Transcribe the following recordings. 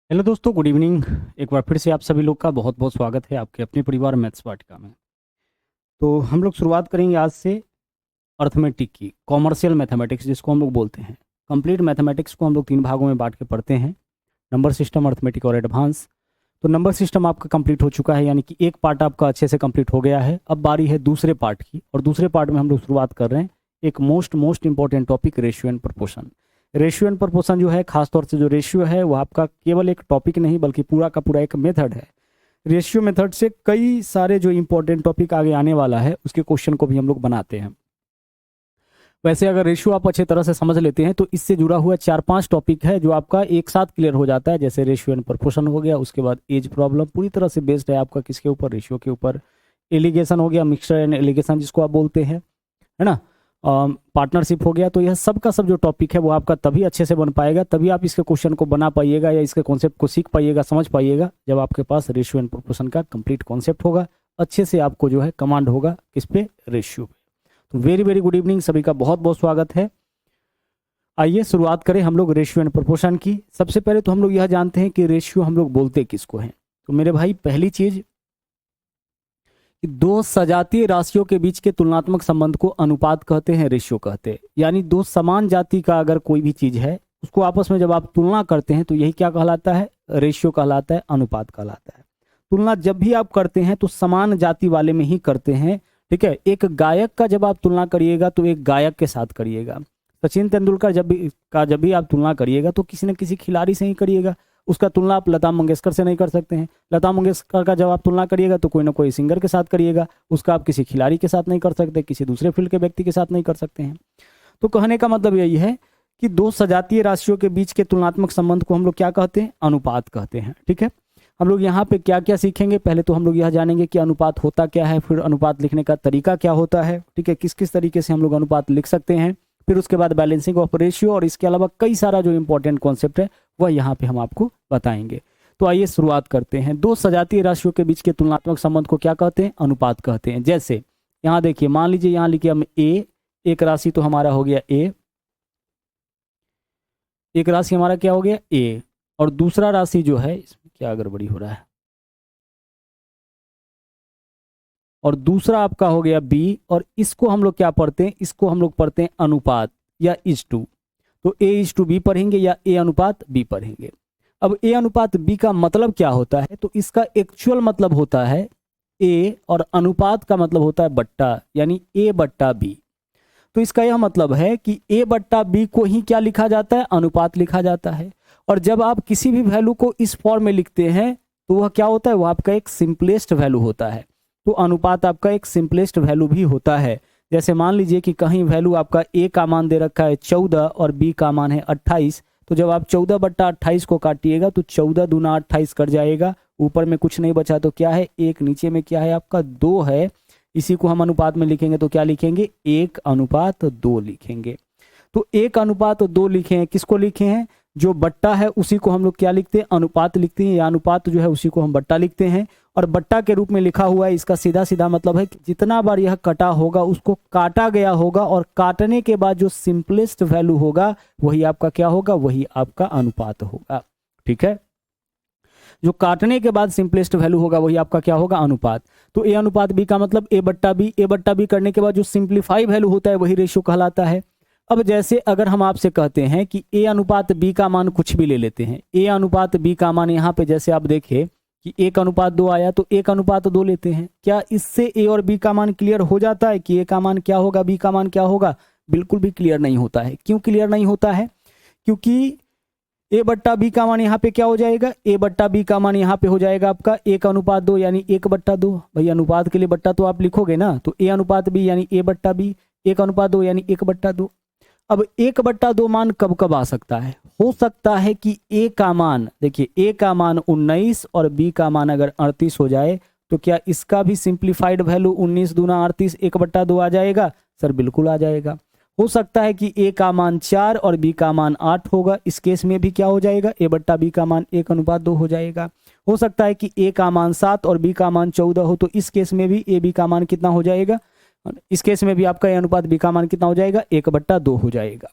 Hello दोस्तों, good evening. एक बार फिर से आप सभी लोग का बहुत बहुत स्वागत है आपके अपने परिवार मैथ्स वाटिका में। तो हम लोग शुरुआत करेंगे आज से अर्थमेटिक की, कॉमर्शियल मैथमेटिक्स जिसको हम लोग बोलते हैं। कंप्लीट मैथमेटिक्स को हम लोग 3 भागों में बांट के पढ़ते हैं, नंबर सिस्टम, अर्थमेटिक और एडवांस। तो नंबर सिस्टम आपका कंप्लीट हो चुका है, यानी कि एक पार्ट आपका अच्छे से कंप्लीट हो गया है। अब बारी है दूसरे पार्ट की, और दूसरे पार्ट में हम लोग शुरुआत कर रहे हैं एक most important topic, ratio and proportion. Ratio and proportion जो है, खासतौर से जो रेशियो है वो आपका केवल एक टॉपिक नहीं बल्कि पूरा का पूरा एक मेथड है। रेशियो मेथड से कई सारे जो इंपॉर्टेंट टॉपिक आगे आने वाला है उसके क्वेश्चन को भी हम लोग बनाते हैं। वैसे अगर रेशियो आप अच्छे तरह से समझ लेते हैं तो इससे जुड़ा हुआ 4-5 टॉपिक है जो आपका एक साथ क्लियर हो जाता है। जैसे रेशियो एंड प्रोपोर्शन हो गया, उसके बाद एज प्रॉब्लम पूरी तरह से बेस्ड है आपका किसके ऊपर, रेशियो के ऊपर। एलिगेशन हो गया, मिक्सचर एंड एलिगेशन जिसको आप बोलते हैं, है ना। पार्टनरशिप हो गया। तो यह सब का सब जो टॉपिक है वो आपका तभी अच्छे से बन पाएगा, तभी आप इसके क्वेश्चन को बना पाइएगा या इसके कॉन्सेप्ट को सीख पाइएगा, समझ पाइएगा, जब आपके पास रेशियो एंड प्रोपोर्शन का कंप्लीट कॉन्सेप्ट होगा। अच्छे से आपको जो है कमांड होगा किस पे, रेशियो पे। तो वेरी वेरी गुड इवनिंग, सभी का बहुत बहुत स्वागत है। आइए शुरुआत करें हम लोग रेशियो एंड प्रोपोर्शन की। सबसे पहले तो हम लोग यह जानते हैं कि रेशियो हम लोग बोलते किसको हैं। तो मेरे भाई, पहली चीज, दो सजातीय राशियों के बीच के तुलनात्मक संबंध को अनुपात कहते हैं, रेशियो कहते हैं। यानी दो समान जाति का अगर कोई भी चीज है उसको आपस में जब आप तुलना करते हैं तो यही क्या कहलाता है, रेशियो कहलाता है, अनुपात कहलाता है। तुलना जब भी आप करते हैं तो समान जाति वाले में ही करते हैं, ठीक है। एक गायक का जब आप तुलना करिएगा तो एक गायक के साथ करिएगा। सचिन तेंदुलकर जब भी आप तुलना करिएगा तो किसी न किसी खिलाड़ी से ही करिएगा। उसका तुलना आप लता मंगेशकर से नहीं कर सकते हैं। लता मंगेशकर का जब आप तुलना करिएगा तो कोई ना कोई सिंगर के साथ करिएगा। उसका आप किसी खिलाड़ी के साथ नहीं कर सकते, किसी दूसरे फील्ड के व्यक्ति के साथ नहीं कर सकते हैं। तो कहने का मतलब यही है कि दो सजातीय राशियों के बीच के तुलनात्मक संबंध को हम लोग क्या कहते हैं, अनुपात कहते हैं, ठीक है। हम लोग यहाँ पे क्या क्या सीखेंगे, पहले तो हम लोग यह जानेंगे कि अनुपात होता क्या है, फिर अनुपात लिखने का तरीका क्या होता है, ठीक है, किस किस तरीके से हम लोग अनुपात लिख सकते हैं। फिर उसके बाद बैलेंसिंग ऑफ रेशियो, और इसके अलावा कई सारा जो इंपॉर्टेंट कॉन्सेप्ट है वह यहाँ पे हम आपको बताएंगे। तो आइए शुरुआत करते हैं। दो सजातीय राशियों के बीच के तुलनात्मक संबंध को क्या कहते हैं, अनुपात कहते हैं। जैसे यहाँ देखिए, मान लीजिए यहाँ लिखिए हम ए, एक राशि तो हमारा हो गया ए, एक राशि हमारा क्या हो गया ए, और दूसरा राशि जो है, इसमें क्या गड़बड़ी हो रहा है, और दूसरा आपका हो गया बी, और इसको हम लोग क्या पढ़ते हैं, इसको हम लोग पढ़ते हैं अनुपात या इज टू। तो ए इज टू बी पढ़ेंगे या ए अनुपात बी पढ़ेंगे। अब ए अनुपात बी का मतलब क्या होता है, तो इसका एक्चुअल मतलब होता है ए, और अनुपात का मतलब होता है बट्टा, यानी ए बट्टा बी। तो इसका यह मतलब है कि ए बट्टा बी को ही क्या लिखा जाता है, अनुपात लिखा जाता है। और जब आप किसी भी वैल्यू को इस फॉर्म में लिखते हैं तो वह क्या होता है, वह आपका एक सिंपलेस्ट वैल्यू होता है। तो अनुपात आपका एक सिंपलेस्ट वैल्यू भी होता है। जैसे मान लीजिए कि कहीं वैल्यू आपका ए का मान दे रखा है 14 और बी का मान है 28, तो जब आप 14/28 को काटिएगा तो 14 दूना 28 कट जाएगा, ऊपर में कुछ नहीं बचा तो क्या है, एक, नीचे में क्या है आपका 2 है। इसी को हम अनुपात में लिखेंगे तो क्या लिखेंगे, 1:2 लिखेंगे। तो 1:2 लिखे हैं, किसको लिखे हैं, जो बट्टा है उसी को हम लोग क्या लिखते हैं, अनुपात लिखते हैं, या अनुपात जो है उसी को हम बट्टा लिखते हैं। और बट्टा के रूप में लिखा हुआ है, इसका सीधा सीधा मतलब है कि जितना बार यह कटा होगा उसको काटा गया होगा, और काटने के बाद जो सिंपलेस्ट वैल्यू होगा वही आपका क्या होगा, वही आपका अनुपात होगा, ठीक है। जो काटने के बाद सिंपलेस्ट वैल्यू होगा वही आपका क्या होगा, अनुपात। तो ए अनुपात बी का मतलब ए बट्टा बी, ए बट्टा बी करने के बाद जो सिंप्लीफाई वैल्यू होता है वही रेशियो कहलाता है। अब जैसे अगर हम आपसे कहते हैं कि ए अनुपात बी का मान कुछ भी ले लेते हैं, ए अनुपात बी का मान यहाँ पे जैसे आप देखें कि 1:2 आया तो 1:2 लेते हैं, क्या इससे ए और बी का मान क्लियर हो जाता है कि ए का मान क्या होगा, बी का मान क्या होगा, बिल्कुल भी क्लियर नहीं होता है। क्यों क्लियर नहीं होता है, क्योंकि ए बट्टा बी का मान यहाँ पे क्या हो जाएगा, ए बट्टा बी का मान यहाँ पे हो जाएगा आपका 1:2 यानी 1/2। भाई अनुपात के लिए बट्टा तो आप लिखोगे ना, तो ए अनुपात बी यानी ए बट्टा बी, 1:2 यानी 1/2। अब 1/2 मान कब कब आ सकता है, हो सकता है कि ए का मान, देखिए ए का मान 19 और बी का मान अगर 38 हो जाए तो क्या इसका भी सिंप्लीफाइड वैल्यू 19 दूना 38 1/2 आ जाएगा, सर बिल्कुल आ जाएगा। हो सकता है कि ए का मान 4 और बी का मान 8 होगा, इस केस में भी क्या हो जाएगा, ए बट्टा बी का मान 1:2 हो जाएगा। हो सकता है कि ए का मान 7 और बी का मान 14 हो, तो इस केस में भी ए बी का मान कितना हो जाएगा, इस केस में भी आपका ए अनुपात बी का मान कितना हो जाएगा, 1/2 हो जाएगा।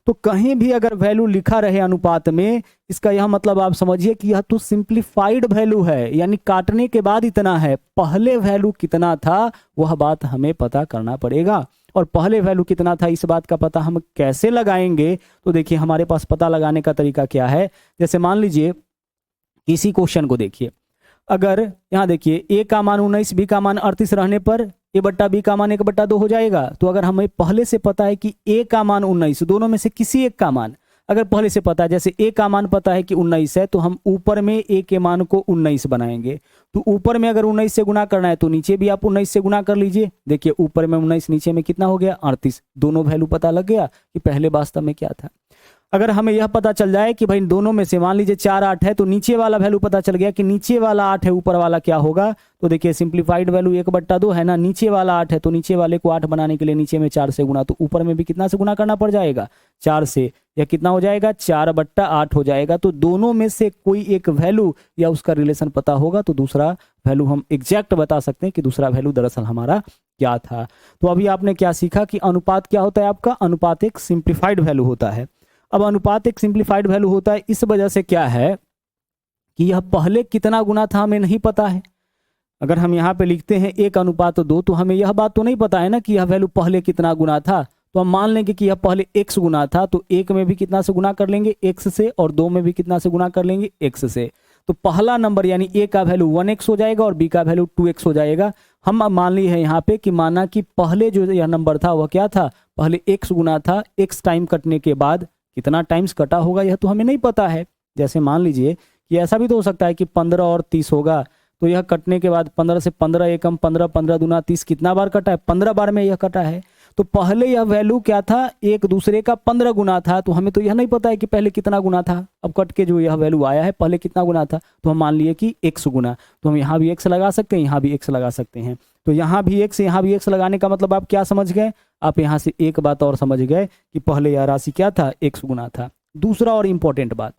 तो कहीं भी अगर वैल्यू लिखा रहे अनुपात में, इसका यह मतलब आप समझिए कि यह तो सिंप्लीफाइड वैल्यू है, यानी काटने के बाद इतना है। पहले वैल्यू कितना था वह बात हमें पता करना पड़ेगा, और पहले वैल्यू कितना था इस बात का पता हम कैसे लगाएंगे? तो देखिए हमारे पास पता लगाने का तरीका क्या है। जैसे मान लीजिए इसी क्वेश्चन को देखिए, अगर यहाँ देखिए a का मान 19, b का मान 38 रहने पर a बट्टा b का मान 1/2 हो जाएगा। तो अगर हमें पहले से पता है कि a का मान 19, दोनों में से किसी एक का मान अगर पहले से पता है, जैसे a का मान पता है कि 19 है, तो हम ऊपर में a के मान को 19 बनाएंगे। तो ऊपर में अगर 19 से गुना करना है तो नीचे भी आप 19 से गुना कर लीजिए। देखिए ऊपर में 19, नीचे में कितना हो गया 38। दोनों वैल्यू पता लग गया कि पहले वास्तव में क्या था। अगर हमें यह पता चल जाए कि भाई दोनों में से मान लीजिए 4 8 है, तो नीचे वाला वैल्यू पता चल गया कि नीचे वाला 8 है, ऊपर वाला क्या होगा? तो देखिए सिंप्लीफाइड वैल्यू 1/2 है ना, नीचे वाला 8 है, तो नीचे वाले को 8 बनाने के लिए नीचे में 4 से गुना, तो ऊपर में भी कितना से गुना करना पड़ जाएगा? 4 से। यह कितना हो जाएगा? 4/8 हो जाएगा। तो दोनों में से कोई एक वैल्यू या उसका रिलेशन पता होगा तो दूसरा वैल्यू हम एग्जैक्ट बता सकते हैं कि दूसरा वैल्यू दरअसल हमारा क्या था। तो अभी आपने क्या सीखा कि अनुपात क्या होता है आपका? अनुपात एक सिंप्लीफाइड वैल्यू होता है। अब अनुपात एक सिंप्लीफाइड वैल्यू होता है इस वजह से क्या है कि यह पहले कितना गुना था हमें नहीं पता है। अगर हम यहाँ पे लिखते हैं 1:2, तो हमें यह बात तो नहीं पता है ना कि यह वैल्यू पहले कितना गुना था। तो हम मान लेंगे कि यह पहले x गुना था, तो 1 में भी कितना से गुना कर लेंगे? x से, और 2 में भी कितना से गुना कर लेंगे? x से। तो पहला नंबर यानी a का वैल्यू 1x हो जाएगा और b का वैल्यू 2x हो जाएगा। हम मान ली है यहाँ पे कि माना कि पहले जो यह नंबर था वह क्या था? पहले x गुना था, x टाइम कटने के बाद कितना टाइम्स कटा होगा यह तो हमें नहीं पता है। जैसे मान लीजिए कि ऐसा भी तो हो सकता है कि 15 और 30 होगा, तो यह कटने के बाद 15 से 15 एकम 15, 15 दूना 30, कितना बार कटा है? 15 बार में यह कटा है। तो पहले यह वैल्यू क्या था? एक दूसरे का 15 गुना था। तो हमें तो यह नहीं पता है कि पहले कितना गुना था। अब कट के जो यह वैल्यू आया है पहले कितना गुना था, तो हम मान लिए कि x गुना। तो हम यहाँ भी x लगा सकते हैं, यहाँ भी x लगा सकते हैं। तो यहाँ भी x, यहाँ भी x लगाने का मतलब आप क्या समझ गए? आप यहाँ से एक बात और समझ गए कि पहले यह राशि क्या था? x गुना था। दूसरा और इंपॉर्टेंट बात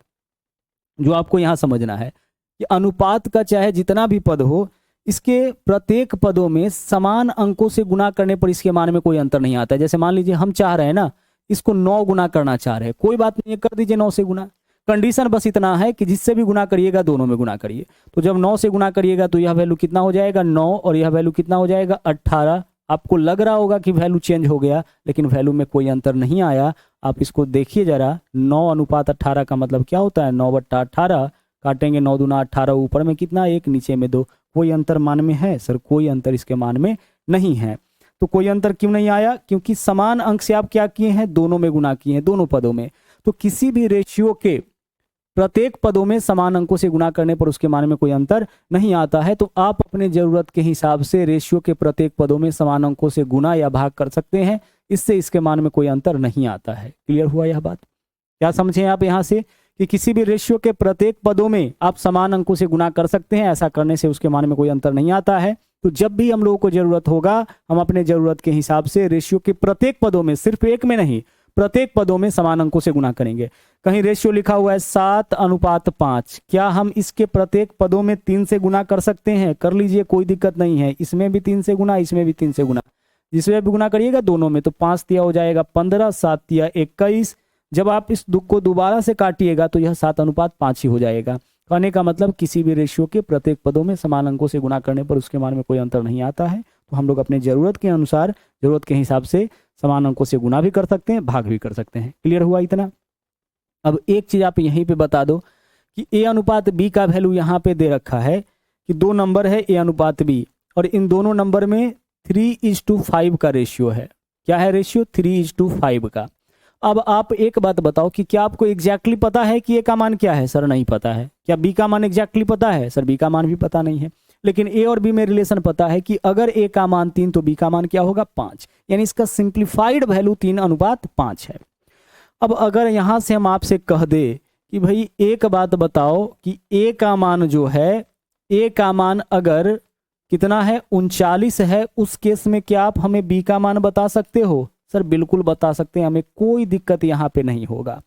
जो आपको यहाँ समझना है कि अनुपात का चाहे जितना भी पद हो, इसके प्रत्येक पदों में समान अंकों से गुना करने पर इसके मान में कोई अंतर नहीं आता है। जैसे मान लीजिए हम चाह रहे हैं ना, इसको 9 गुना करना चाह रहे हैं, कोई बात नहीं है, कर दीजिए 9 से गुना। कंडीशन बस इतना है कि जिससे भी गुना करिएगा दोनों में गुना करिए। तो जब 9 से गुना करिएगा तो यह वैल्यू कितना हो जाएगा? 9, और यह वैल्यू कितना हो जाएगा? 18। आपको लग रहा होगा कि वैल्यू चेंज हो गया, लेकिन वैल्यू में कोई अंतर नहीं आया। आप इसको देखिए जरा, 9:18 का मतलब क्या होता है? 9/18 काटेंगे, 9 दूना 18, ऊपर में कितना? 1, नीचे में 2। कोई अंतर मान में है? सर कोई अंतर इसके मान में नहीं है। तो कोई अंतर क्यों नहीं आया? क्योंकि समान अंक से आप क्या किए हैं? दोनों में गुना किए हैं, दोनों पदों में। तो किसी भी रेशियो के प्रत्येक पदों में समान अंकों से गुना करने पर उसके मान में कोई अंतर नहीं आता है। तो आप अपने जरूरत के हिसाब से रेशियो के प्रत्येक पदों में समान अंकों से गुना या भाग कर सकते हैं, इससे इसके मान में कोई अंतर नहीं आता है। क्लियर हुआ यह बात? क्या समझे आप यहाँ से कि किसी भी रेशियो के प्रत्येक पदों में आप समान अंकों से गुना कर सकते हैं, ऐसा करने से उसके मान में कोई अंतर नहीं आता है। तो जब भी हम लोगों को जरूरत होगा, हम अपने जरूरत के हिसाब से रेशियो के प्रत्येक पदों में, सिर्फ एक में नहीं, प्रत्येक पदों में समान अंकों से गुना करेंगे। कहीं रेशियो लिखा हुआ है 7:5, क्या हम इसके प्रत्येक पदों में 3 से गुना कर सकते हैं? कर लीजिए, कोई दिक्कत नहीं है। इसमें भी 3 से गुना, इसमें भी 3 से गुना, जिसमें भी गुना करिएगा दोनों में। तो 5 तिया हो जाएगा 15, 7 तिया 21। जब आप इस दुख को दोबारा से काटिएगा तो यह 7:5 ही हो जाएगा। कहने का मतलब किसी भी रेशियो के प्रत्येक पदों में समान अंकों से गुना करने पर उसके मान में कोई अंतर नहीं आता है। तो हम लोग अपने जरूरत के अनुसार, जरूरत के हिसाब से समान अंकों से गुना भी कर सकते हैं, भाग भी कर सकते हैं। क्लियर हुआ इतना? अब एक चीज आप यहीं पे बता दो कि a/b का वैल्यू यहाँ पे दे रखा है कि 2 नंबर है a/b, और इन दोनों नंबर में 3:5 का रेशियो है। क्या है रेशियो? 3:5 का। अब आप एक बात बताओ कि क्या आपको एग्जैक्टली पता है कि a का मान क्या है? सर नहीं पता है। क्या b का मान एग्जैक्टली पता है? सर b का मान भी पता नहीं है। लेकिन a और b में रिलेशन पता है कि अगर a का मान 3 तो b का मान क्या होगा? 5। यानी इसका सिंप्लीफाइड वैल्यू 3:5 है। अब अगर यहां से हम आपसे कह दे कि भाई एक बात बताओ कि a का मान जो है, a का मान अगर कितना है? 39 है, उस केस में क्या आप हमें b का मान बता सकते हो? सर बिल्कुल बता सकते हैं, हमें कोई दिक्कत यहाँ पे नहीं होगा।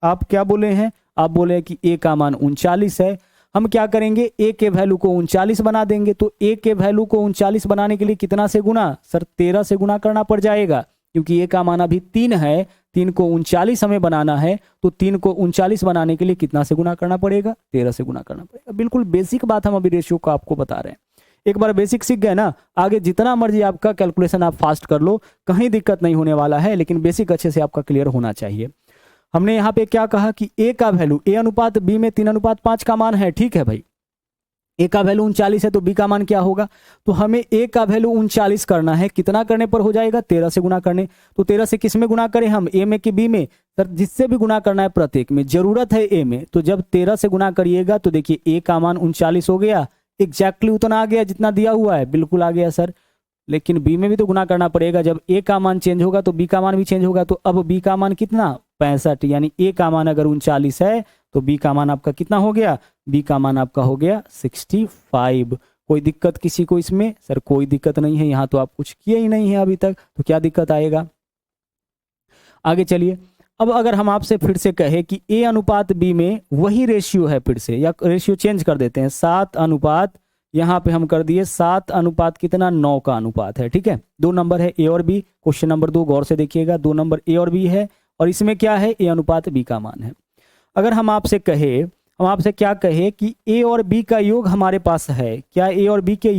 आप क्या बोले हैं? आप बोले हैं कि a का मान 39 है। हम क्या करेंगे? a के वैल्यू को 39 बना देंगे। तो a के वैल्यू को 39 बनाने के लिए कितना से गुना? सर 13 से गुना करना पड़ जाएगा, क्योंकि a का मान अभी 3 है, 3 को 39 हमें बनाना है, तो 3 को 39 बनाने के लिए कितना से गुना करना पड़ेगा? 13 से गुना करना पड़ेगा। बिल्कुल बेसिक बात हम अभी रेशियो को आपको बता रहे हैं। एक बार बेसिक सीख गए ना, आगे जितना मर्जी आपका कैलकुलेशन आप फास्ट कर लो, कहीं दिक्कत नहीं होने वाला है, लेकिन बेसिक अच्छे से आपका क्लियर होना चाहिए। हमने यहाँ पे क्या कहा कि ए का वैल्यू ए अनुपात बी में 3:5 का मान है, ठीक है भाई। ए का वैल्यू 39 है तो बी का मान क्या होगा? तो हमें ए का वैल्यू 39 करना है, कितना करने पर हो जाएगा? 13 से गुना करने। तो 13 से किस में गुना करें हम? ए में कि बी में? सर जिससे भी गुना करना है प्रत्येक में, जरूरत है ए में, तो जब 13 से गुना करिएगा तो देखिए ए का मान 39 हो गया, एग्जैक्टली उतना आ गया जितना दिया हुआ है, बिल्कुल आ गया सर। लेकिन बी में भी तो गुना करना पड़ेगा, जब ए का मान चेंज होगा तो बी का मान भी चेंज होगा। तो अब बी का मान कितना? 65, यानी ए का मान अगर 39 है तो बी का मान आपका कितना हो गया? बी का मान आपका हो गया 65। कोई दिक्कत किसी को इसमें? सर कोई दिक्कत नहीं है, यहाँ तो आप कुछ किए ही नहीं है अभी तक, तो क्या दिक्कत आएगा? आगे चलिए। अब अगर हम आपसे फिर से कहे कि ए अनुपात बी में वही रेशियो है, फिर से या रेशियो चेंज कर देते हैं, 7 अनुपात, यहाँ पे हम कर दिए 7 अनुपात कितना? 9 का अनुपात है, ठीक है। 2 नंबर है ए और बी, क्वेश्चन नंबर 2 गौर से देखिएगा, 2 नंबर ए और बी है, और इसमें क्या है? ए अनुपात बी का मान है। अगर हम आपसे क्या कहे कि ए और बी का योग हमारे पास है, क्या ए और बी के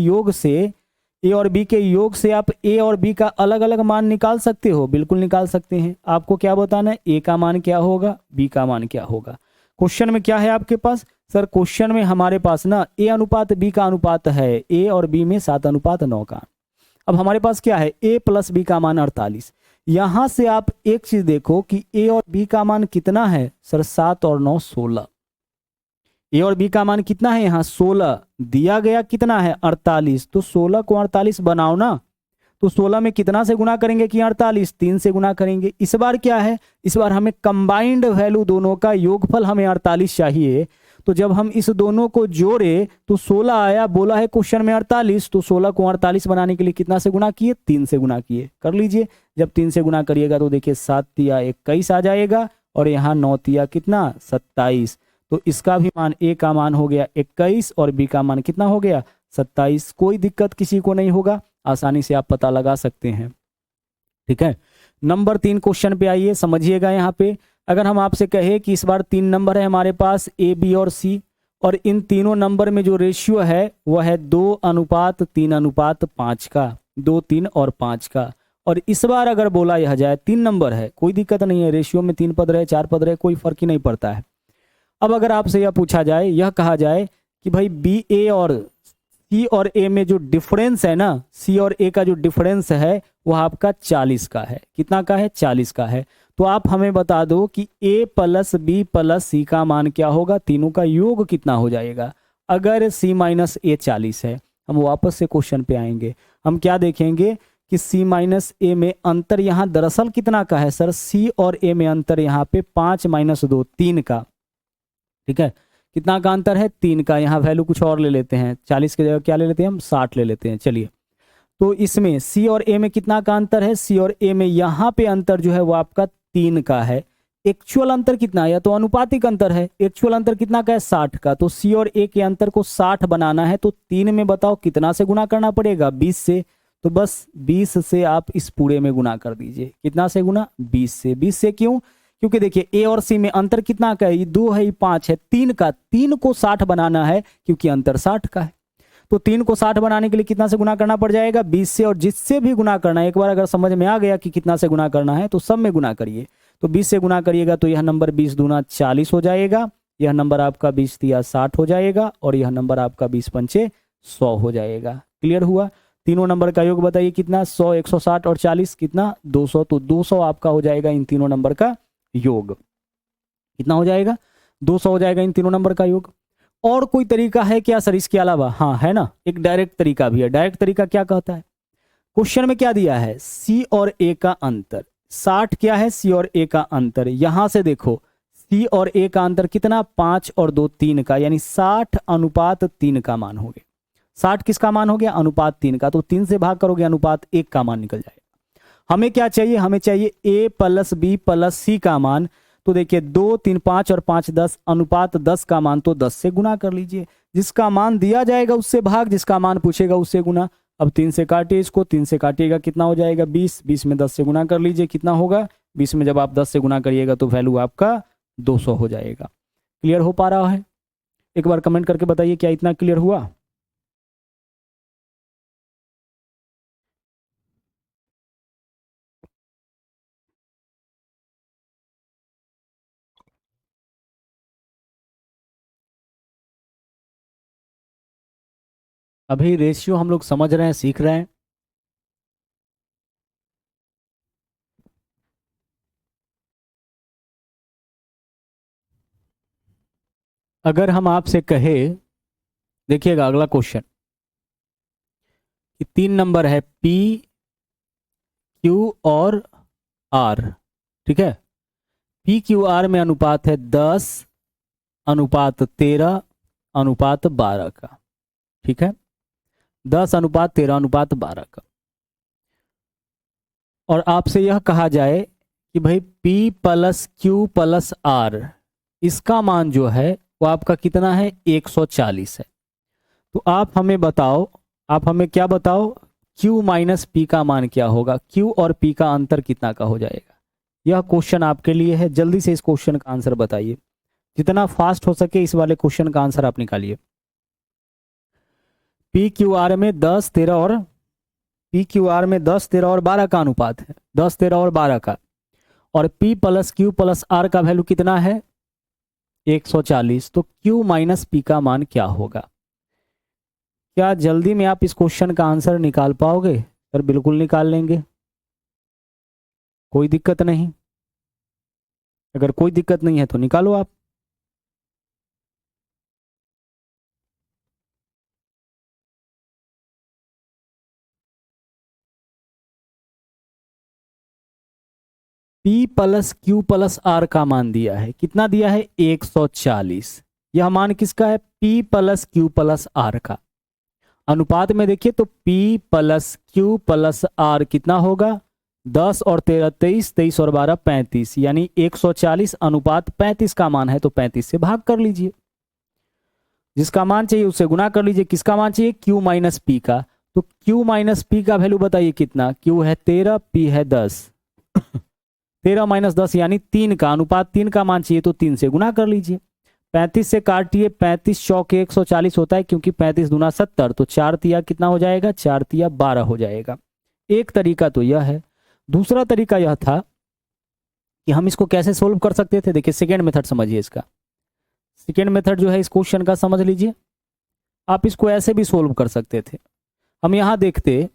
योग से आप ए और बी का अलग अलग मान निकाल सकते हो? बिल्कुल निकाल सकते हैं। आपको क्या बताना है? ए का मान क्या होगा, बी का मान क्या होगा। क्वेश्चन में क्या है आपके पास? सर क्वेश्चन में हमारे पास ना ए अनुपात बी का अनुपात है, ए और बी में 7:9 का। अब हमारे पास क्या है? ए प्लस बी का मान 48। यहां से आप एक चीज देखो कि ए और बी का मान कितना है? सर 7 और 9 16। ए और बी का मान कितना है? यहाँ 16 दिया गया, कितना है? 48। तो 16 को 48 बनाओ ना, तो 16 में कितना से गुना करेंगे कि 48? 3 से गुना करेंगे। इस बार क्या है? इस बार हमें कंबाइंड वैल्यू दोनों का योगफल हमें 48 चाहिए। तो जब हम इस दोनों को जोड़े तो 16 आया, बोला है क्वेश्चन में 48, तो 16 को 48 बनाने के लिए कितना से गुना किए? 3 से गुना किए। कर लीजिए, जब 3 से गुना करिएगा तो देखिए 7 तिया 21 आ जाएगा, और यहाँ 9 तिया कितना? 27। तो इसका भी मान, ए का मान हो गया 21 और बी का मान कितना हो गया? 27। कोई दिक्कत किसी को नहीं होगा, आसानी से आप पता लगा सकते हैं, ठीक है। नंबर 3 क्वेश्चन पे आइए, समझिएगा। यहाँ पे अगर हम आपसे कहे कि इस बार 3 नंबर है हमारे पास, ए बी और सी, और इन तीनों नंबर में जो रेशियो है वह है 2:3:5 का, 2, 3 और 5 का। और इस बार अगर बोला यह जाए 3 नंबर है, कोई दिक्कत नहीं है, रेशियो में 3 पद रहे 4 पद रहे कोई फर्क ही नहीं पड़ता है। अब अगर आपसे यह पूछा जाए, यह कहा जाए कि भाई बी ए और सी और ए में जो डिफरेंस है ना, सी और ए का जो डिफरेंस है वह आपका 40 का है। कितना का है? 40 का है। तो आप हमें बता दो कि ए प्लस बी प्लस सी का मान क्या होगा, तीनों का योग कितना हो जाएगा। अगर सी माइनस ए 40 है, हम वापस से क्वेश्चन पे आएंगे, हम क्या देखेंगे कि सी माइनस ए में अंतर यहाँ दरअसल कितना का है? सर सी और ए में अंतर यहाँ पे 5 - 2 3 का, ठीक है। कितना का अंतर है? 3 का। यहाँ वैल्यू कुछ और ले लेते हैं, 40 की जगह क्या ले लेते हैं हम? 60 ले लेते हैं। चलिए, तो इसमें सी और ए में कितना का अंतर है? सी और ए में यहाँ पे अंतर जो है वो आपका 3 का है। एक्चुअल अंतर कितना है? या तो अनुपातिक अंतर है। एक्चुअल अंतर कितना का है? 60 का। तो सी और ए के अंतर को 60 बनाना है तो 3 में बताओ कितना से गुना करना पड़ेगा? 20 से। तो बस 20 से आप इस पूरे में गुना कर दीजिए। कितना से गुना? 20 से। 20 से क्यों? क्योंकि देखिए ए और सी में अंतर कितना का है? ये 2 है, ये 5 है, 3 का। 3 को 60 बनाना है क्योंकि अंतर 60 का है। तो 3 को 60 बनाने के लिए कितना से गुना करना पड़ जाएगा? 20 से। और जिससे भी गुना करना है, एक बार अगर समझ में आ गया कि कितना से गुना करना है तो सब में गुना करिए। तो 20 से गुना करिएगा तो यह नंबर 20 दूना 40 हो जाएगा, यह नंबर आपका 20 तिया 60 हो जाएगा, और यह नंबर आपका 20 पंचे 100 हो जाएगा। क्लियर हुआ? तीनों नंबर का योग बताइए कितना? 100, 160 और 40 कितना? 200। तो 200 आपका हो जाएगा इन तीनों नंबर का योग। कितना हो जाएगा? 200 हो जाएगा इन तीनों नंबर का योग। और कोई तरीका है क्या सर इसके अलावा? हाँ है ना, एक डायरेक्ट तरीका भी है। डायरेक्ट तरीका क्या कहता है? क्वेश्चन में क्या दिया है? सी और ए का अंतर 60 क्या है? सी और ए का अंतर, यहां से देखो सी और ए का अंतर कितना? 5 और 2 3 का, यानी 60:3 का मान हो गया। 60 किसका मान हो गया? अनुपात 3 का। तो 3 से भाग करोगे अनुपात 1 का मान निकल जाएगा। हमें क्या चाहिए? हमें चाहिए ए प्लस बी प्लस सी का मान। तो देखिए 2, 3, 5 और 5 10, अनुपात 10 का मान, तो 10 से गुना कर लीजिए। जिसका मान दिया जाएगा उससे भाग, जिसका मान पूछेगा उससे गुना। अब 3 से काटिए इसको, 3 से काटिएगा कितना हो जाएगा? 20। 20 में 10 से गुना कर लीजिए, कितना होगा? 20 में जब आप 10 से गुना करिएगा तो वैल्यू आपका 200 हो जाएगा। क्लियर हो पा रहा है? एक बार कमेंट करके बताइए क्या इतना क्लियर हुआ? अभी रेशियो हम लोग समझ रहे हैं, सीख रहे हैं। अगर हम आपसे कहे, देखिएगा अगला क्वेश्चन, कि 3 नंबर है पी क्यू और आर, ठीक है। पी क्यू आर में अनुपात है 10 अनुपात 13 अनुपात 12 का, ठीक है। 10 अनुपात 13 अनुपात 12 का। और आपसे यह कहा जाए कि भाई P plus Q plus R, इसका मान जो है वो आपका कितना है, 140 है। तो आप हमें बताओ, आप हमें क्या बताओ, Q माइनस पी का मान क्या होगा, Q और P का अंतर कितना का हो जाएगा। यह क्वेश्चन आपके लिए है, जल्दी से इस क्वेश्चन का आंसर बताइए। जितना फास्ट हो सके इस वाले क्वेश्चन का आंसर आप निकालिए। पी क्यू आर में 10 13 और पी क्यू आर में 10 13 और 12 का अनुपात है, 10 13 और 12 का। और P plus Q plus R का वैल्यू कितना है, 140। तो Q माइनस पी का मान क्या होगा? क्या जल्दी में आप इस क्वेश्चन का आंसर निकाल पाओगे? सर बिल्कुल निकाल लेंगे, कोई दिक्कत नहीं। अगर कोई दिक्कत नहीं है तो निकालो आप। P plus Q plus R का मान दिया है, कितना दिया है, 140। यह मान किसका है, P plus Q plus R का। अनुपात में देखिए तो P plus Q plus R कितना होगा, 10 और 13 23, 23 और 12 35, यानी 140 अनुपात 35 का मान है, तो 35 से भाग कर लीजिए। जिसका मान चाहिए उससे गुना कर लीजिए। किसका मान चाहिए, Q माइनस पी का। तो Q माइनस पी का वैल्यू बताइए कितना, Q है 13, P है 10। 13 माइनस 10 यानी 3 का, अनुपात 3 का मान चाहिए तो 3 से गुना कर लीजिए। 35 से काटिए, 35 चौक 140 होता है, क्योंकि 35 दूना 70, तो 4 तिया कितना हो जाएगा, 4 तिया 12 हो जाएगा। एक तरीका तो यह है। दूसरा तरीका यह था कि हम इसको कैसे सोल्व कर सकते थे। देखिए सेकेंड मेथड समझिए इसका। सेकेंड मेथड जो है इस क्वेश्चन का समझ लीजिए। आप इसको ऐसे भी सोल्व कर सकते थे। हम यहां देखते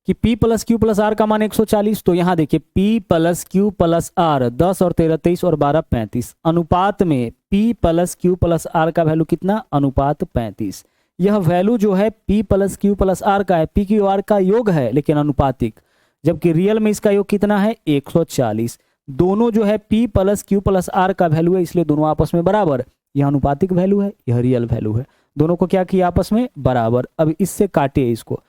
कि P plus Q plus R का मान 140, तो यहां देखिए P plus Q plus R 10 और 13 23 और 12 35, अनुपात में P plus Q plus R का वैल्यू कितना, अनुपात 35। यह वैल्यू जो है P plus Q plus R का है, P क्यू आर का योग है लेकिन अनुपातिक, जबकि रियल में इसका योग कितना है, 140। दोनों जो है P plus Q plus R का वैल्यू है, इसलिए दोनों आपस में बराबर। यह अनुपातिक वैल्यू है, यह रियल वैल्यू है, दोनों को क्या किया, आपस में बराबर। अब इससे काटिए इसको,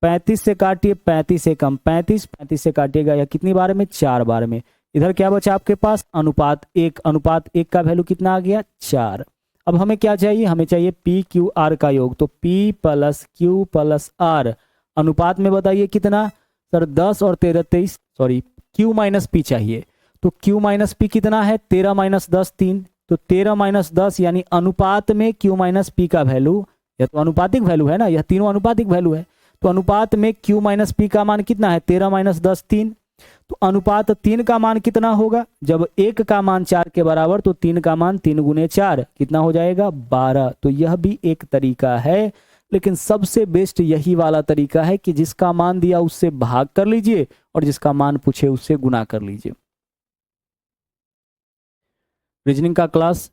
35 से काटिए, 35 से कम 35, 35 से काटिएगा या कितनी बार में, 4 बार में। इधर क्या बचा आपके पास, अनुपात 1, अनुपात 1 का वैल्यू कितना आ गया, 4। अब हमें क्या चाहिए, हमें चाहिए पी क्यू आर का योग। तो P plus Q plus R अनुपात में बताइए कितना, सर 10 और 13 23, सॉरी Q माइनस पी चाहिए। तो Q माइनस पी कितना है, 13 माइनस 10 3, तो 13 माइनस 10 यानी अनुपात में Q माइनस पी का वैल्यू, यह तो अनुपातिक वैल्यू है ना, यह तीनों अनुपातिक वैल्यू है। तो अनुपात में Q माइनस पी का मान कितना है, 13 माइनस 10 3। तो अनुपात 3 का मान कितना होगा, जब 1 का मान 4 के बराबर, तो 3 का मान 3 गुने 4 कितना हो जाएगा, 12। तो यह भी एक तरीका है, लेकिन सबसे बेस्ट यही वाला तरीका है कि जिसका मान दिया उससे भाग कर लीजिए और जिसका मान पूछे उससे गुना कर लीजिए। रीजनिंग का क्लास,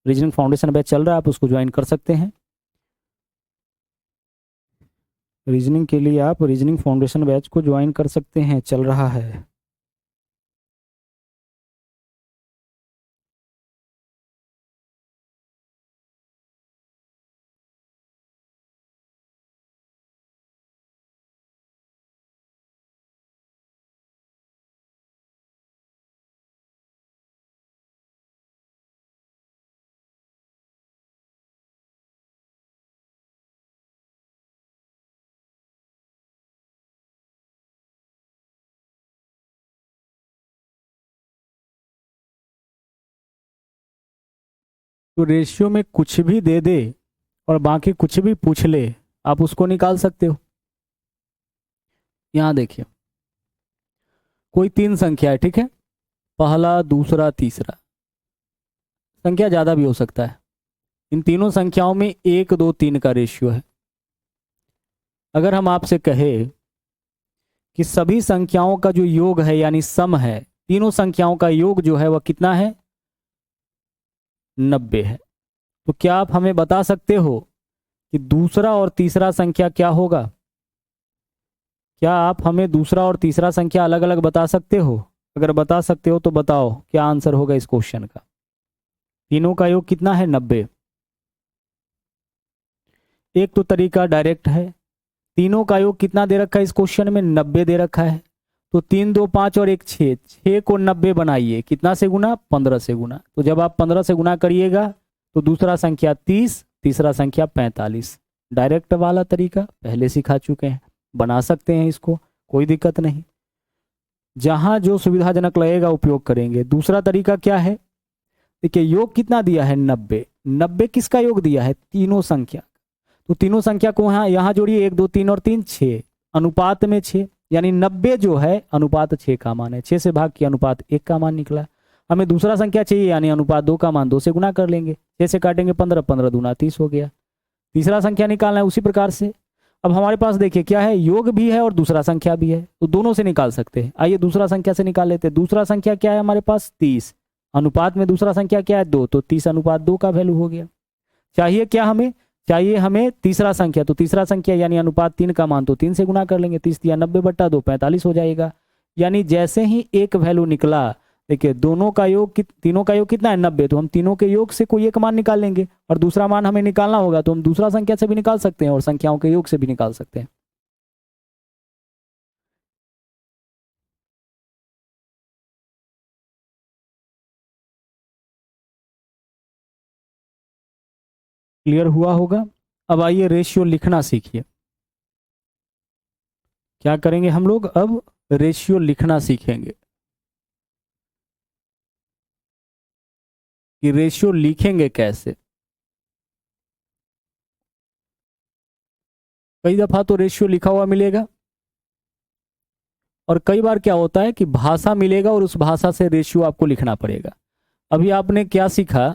रीजनिंग फाउंडेशन बैच चल रहा है, आप उसको ज्वाइन कर सकते हैं। रीजनिंग के लिए आप रीजनिंग फाउंडेशन बैच को ज्वाइन कर सकते हैं, चल रहा है। तो रेशियो में कुछ भी दे दे और बाकी कुछ भी पूछ ले, आप उसको निकाल सकते हो। यहां देखिए, कोई तीन संख्या है, ठीक है, पहला, दूसरा, तीसरा, संख्या ज्यादा भी हो सकता है। इन तीनों संख्याओं में 1, 2, 3 का रेशियो है। अगर हम आपसे कहे कि सभी संख्याओं का जो योग है यानी सम है, तीनों संख्याओं का योग जो है वह कितना है, 90 है, तो क्या आप हमें बता सकते हो कि दूसरा और तीसरा संख्या क्या होगा? क्या आप हमें दूसरा और तीसरा संख्या अलग अलग बता सकते हो? अगर बता सकते हो तो बताओ क्या आंसर होगा इस क्वेश्चन का। तीनों का योग कितना है, 90। एक तो तरीका डायरेक्ट है, तीनों का योग कितना दे रखा है इस क्वेश्चन में, 90 दे रखा है। तो 3, 2, 5 और 1, 6, 6 को 90 बनाइए, कितना से गुना, 15 से गुना। तो जब आप 15 से गुना करिएगा तो दूसरा संख्या 30, तीसरा संख्या 45। डायरेक्ट वाला तरीका पहले सिखा चुके हैं, बना सकते हैं इसको, कोई दिक्कत नहीं। जहां जो सुविधाजनक लगेगा उपयोग करेंगे। दूसरा तरीका क्या है, देखिए योग कितना दिया है, 90। 90 किसका योग दिया है, तीनों संख्या। तो तीनों संख्या को यहां जोड़िए, 1, 2, 3 और 3, 6, अनुपात में 6, यानी 90 जो है अनुपात 6 का मान है। 6 से भाग किया, अनुपात 1 का मान निकला। हमें दूसरा संख्या चाहिए यानी अनुपात 2 का मान, 2 से गुना कर लेंगे, 6 से काटेंगे 15, 15 दूना 30 हो गया। तीसरा संख्या निकालना है उसी प्रकार से। अब हमारे पास देखिए क्या है, योग भी है और दूसरा संख्या भी है, तो दोनों से निकाल सकते हैं। आइए दूसरा संख्या से निकाल लेते हैं। दूसरा संख्या क्या है हमारे पास, 30, अनुपात में दूसरा संख्या क्या है, 2, तो 30 अनुपात 2 का वैल्यू हो गया। चाहिए क्या हमें, चाहिए हमें तीसरा संख्या, तो तीसरा संख्या यानी अनुपात 3 का मान, तो 3 से गुना कर लेंगे, 30 या 90/2, 45 हो जाएगा। यानी जैसे ही एक वैल्यू निकला, देखिए दोनों का योग, तीनों का योग कितना है, 90, तो हम तीनों के योग से कोई एक मान निकाल लेंगे, और दूसरा मान हमें निकालना होगा तो हम दूसरा संख्या से भी निकाल सकते हैं और संख्याओं के योग से भी निकाल सकते हैं। क्लियर हुआ होगा। अब आइए रेशियो लिखना सीखिए। क्या करेंगे हम लोग, अब रेशियो लिखना सीखेंगे कि रेशियो लिखेंगे कैसे। कई दफा तो रेशियो लिखा हुआ मिलेगा, और कई बार क्या होता है कि भाषा मिलेगा और उस भाषा से रेशियो आपको लिखना पड़ेगा। अभी आपने क्या सीखा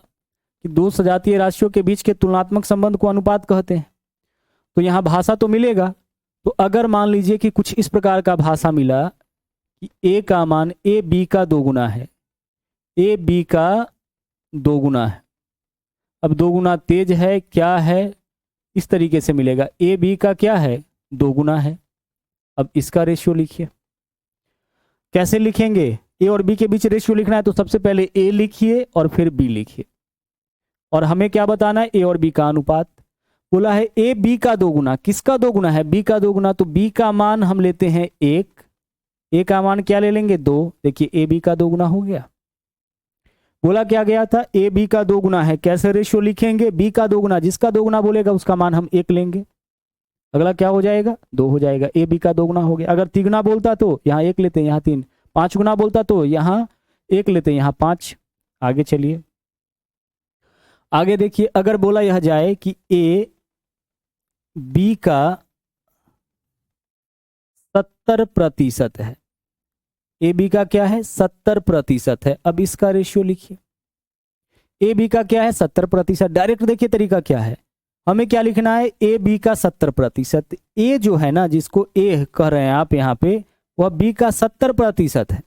कि दो सजातीय राशियों के बीच के तुलनात्मक संबंध को अनुपात कहते हैं। तो यहां भाषा तो मिलेगा, तो अगर मान लीजिए कि कुछ इस प्रकार का भाषा मिला कि ए का मान ए बी का 2 गुना है, ए बी का 2 गुना है, अब 2 गुना तेज है क्या है, इस तरीके से मिलेगा, ए बी का क्या है, 2 गुना है। अब इसका रेशियो लिखिए। कैसे लिखेंगे, ए और बी के बीच रेशियो लिखना है तो सबसे पहले ए लिखिए और फिर बी लिखिए, और हमें क्या बताना है, ए और बी का अनुपात। बोला है ए बी का 2 गुना, किसका 2 गुना है, बी का 2 गुना, तो बी का मान हम लेते हैं 1, ए का मान क्या ले लेंगे, 2। देखिए ए बी का 2 गुना हो गया। बोला क्या गया था, ए बी का 2 गुना है, कैसे रेशियो लिखेंगे, बी का 2 गुना, जिसका 2 गुना बोलेगा उसका मान हम 1 लेंगे, अगला क्या हो जाएगा, 2 हो जाएगा। ए बी का 2 गुना हो गया। अगर 3 गुना बोलता तो यहाँ 1 लेते हैं, यहाँ 3। 5 गुना बोलता तो यहाँ 1 लेते हैं, यहाँ 5। आगे चलिए, आगे देखिए, अगर बोला यह जाए कि ए बी का 70% है, ए बी का क्या है, 70% है। अब इसका रेशियो लिखिए। ए बी का क्या है, 70%। डायरेक्ट देखिए तरीका क्या है, हमें क्या लिखना है, ए बी का 70%। ए जो है ना, जिसको ए कह रहे हैं आप यहाँ पे, वह बी का 70% है।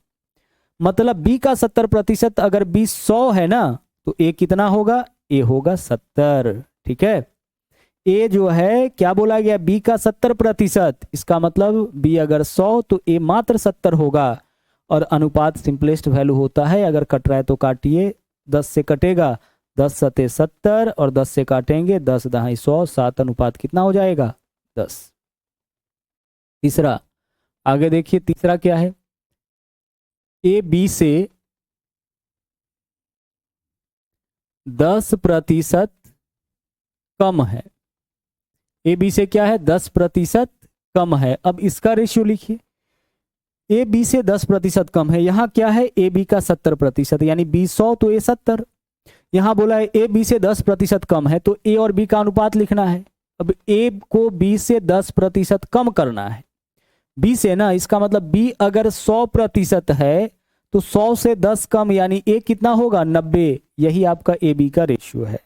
मतलब बी का 70%, अगर बी 100 है ना, तो ए कितना होगा, ए होगा 70। ठीक है, ए जो है क्या बोला गया, बी का 70%, इसका मतलब बी अगर 100 तो ए मात्र 70 होगा। और अनुपात सिंपलेस्ट वैल्यू होता है, अगर कट रहा है तो काटिए, 10 से कटेगा, 10 सते 70 और 10 से काटेंगे 10 दहाई 100, 7 अनुपात कितना हो जाएगा, 10। तीसरा, आगे देखिए तीसरा क्या है, ए बी से 10% कम है, ए बी से क्या है, 10% कम है। अब इसका रेशियो लिखिए। ए बी से 10% कम है, यहां क्या है, ए बी का 70%, यानी बी 100 तो ए 70। यहां बोला है ए बी से 10% कम है, तो ए और बी का अनुपात लिखना है। अब ए को बी से 10% कम करना है, बी से ना, इसका मतलब बी अगर 100% है तो 100 से 10 कम यानी ए कितना होगा 90। यही आपका ए बी का रेशियो है।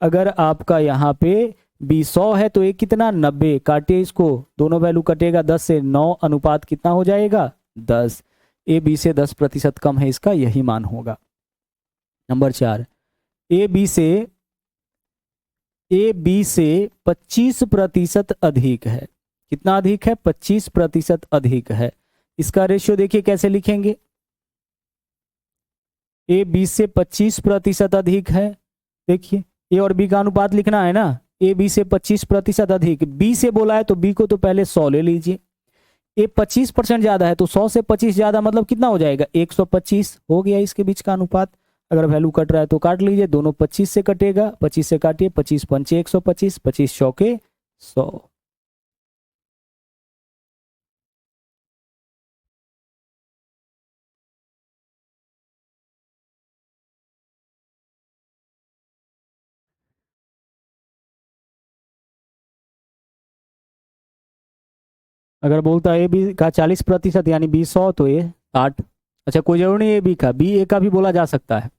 अगर आपका यहाँ पे बी 100 है तो ए कितना 90, काटिए इसको, दोनों वैल्यू कटेगा 10 से 9, अनुपात कितना हो जाएगा 10। ए बी से 10% कम है, इसका यही मान होगा। नंबर 4, ए बी से 25% अधिक है। कितना अधिक है 25% अधिक है। इसका रेशियो देखिए कैसे लिखेंगे, ए बी से 25% अधिक है। देखिए ए और बी का अनुपात लिखना है ना, ए बी से 25% अधिक, बी से बोला है तो बी को तो पहले 100 ले लीजिए। ए 25% ज्यादा है तो 100 से 25 ज्यादा मतलब कितना हो जाएगा 125 हो गया इसके बीच का अनुपात। अगर वैल्यू कट रहा है तो काट लीजिए, दोनों 25 से कटेगा, 25 से काटिए, 25 पंचे 125, 25 चौके 100। अगर बोलता है ए बी का 40% यानी बी 100 तो ए 60। अच्छा कोई जरूरी नहीं ए बी का, बी ए का भी बोला जा सकता है।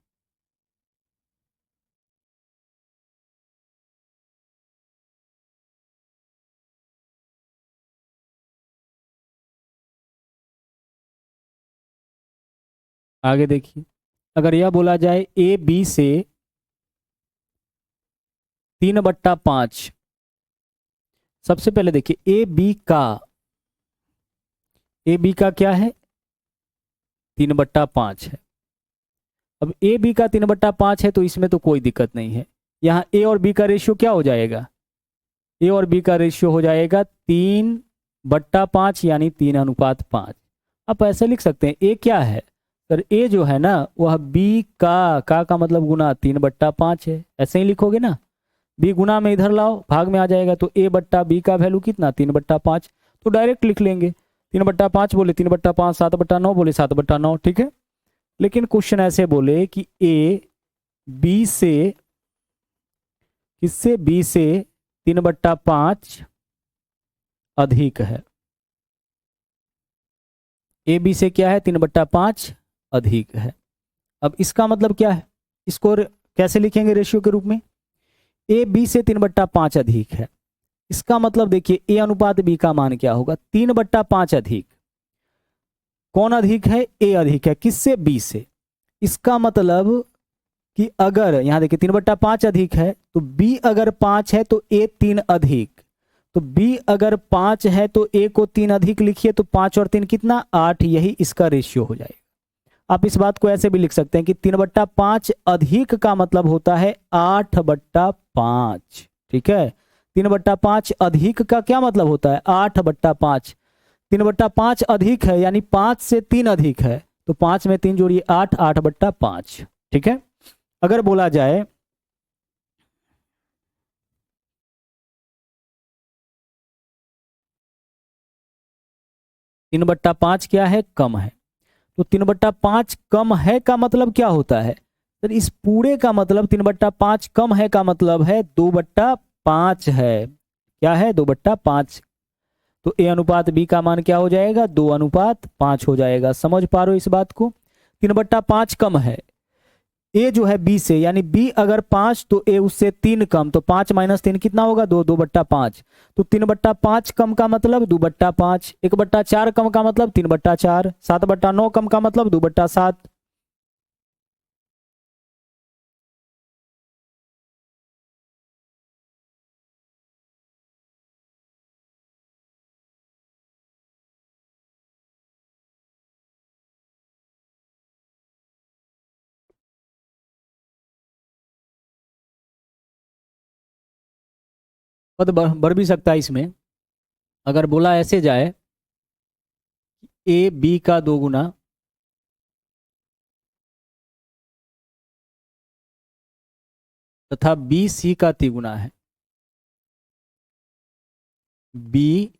आगे देखिए, अगर यह बोला जाए ए बी से 3/5, सबसे पहले देखिए ए बी का क्या है 3/5 है। अब ए बी का 3/5 है तो इसमें तो कोई दिक्कत नहीं है। यहाँ ए और बी का रेशियो क्या हो जाएगा, ए और बी का रेशियो हो जाएगा 3/5 यानी 3:5। आप ऐसे लिख सकते हैं ए क्या है सर, ए जो है ना वह बी का मतलब गुना 3/5 है, ऐसे ही लिखोगे ना। बी गुना में इधर लाओ, भाग में आ जाएगा, तो ए बट्टा बी का वैल्यू कितना 3/5, तो डायरेक्ट लिख लेंगे 3/5 बोले 3/5, 7/9 बोले 7/9, ठीक है। लेकिन क्वेश्चन ऐसे बोले कि ए बी से किससे, बी से 3/5 अधिक है। ए बी से क्या है 3/5 अधिक है। अब इसका मतलब क्या है, इसको कैसे लिखेंगे रेशियो के रूप में, ए बी से 3/5 अधिक है। इसका मतलब देखिए ए अनुपात बी का मान क्या होगा 3/5 अधिक। कौन अधिक है, ए अधिक है, किससे बी से। इसका मतलब कि अगर यहां देखिए 3/5 अधिक है तो बी अगर 5 है तो ए 3 अधिक, तो बी अगर 5 है तो ए को 3 अधिक लिखिए, तो 5 और 3 कितना 8, यही इसका रेशियो हो जाएगा। आप इस बात को ऐसे भी लिख सकते हैं कि 3/5 अधिक का मतलब होता है 8/5, ठीक है। 3/5 अधिक का क्या मतलब होता है 8/5। 3/5 अधिक है यानी 5 से 3 अधिक है, तो 5 में 3 जोड़िए 8, 8/5, ठीक है। अगर बोला जाए 3/5 क्या है कम है, तो 3/5 कम है का मतलब क्या होता है, तो इस पूरे का मतलब 3/5 कम है का मतलब है 2/5 है। क्या है 2/5, तो ए अनुपात बी का मान क्या हो जाएगा 2:5 हो जाएगा। समझ पा रहे हो इस बात को, 3/5 कम है ए जो है बी से, यानी बी अगर 5 तो ए उससे 3 कम, तो 5 - 3 कितना होगा 2, 2/5, तो 3/5 कम का मतलब 2/5, 1/4 कम का मतलब 3/4, 7/9 कम का मतलब 2/7। पद बढ़ भी सकता है इसमें। अगर बोला ऐसे जाए ए बी का 2 गुना तथा बी सी का 3 गुना है, बी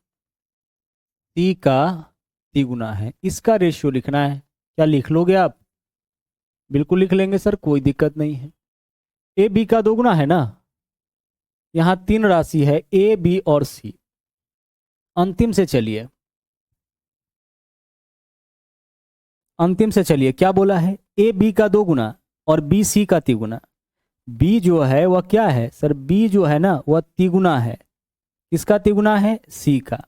सी का 3 गुना है, इसका रेशियो लिखना है। क्या लिख लोगे आप, बिल्कुल लिख लेंगे सर, कोई दिक्कत नहीं है। ए बी का दोगुना है ना। यहां 3 राशि है ए बी और सी। अंतिम से चलिए, अंतिम से चलिए, क्या बोला है, ए बी का दोगुना और बी सी का तिगुना। बी जो है वह क्या है सर, बी जो है ना वह तिगुना है, किसका तिगुना है, सी का।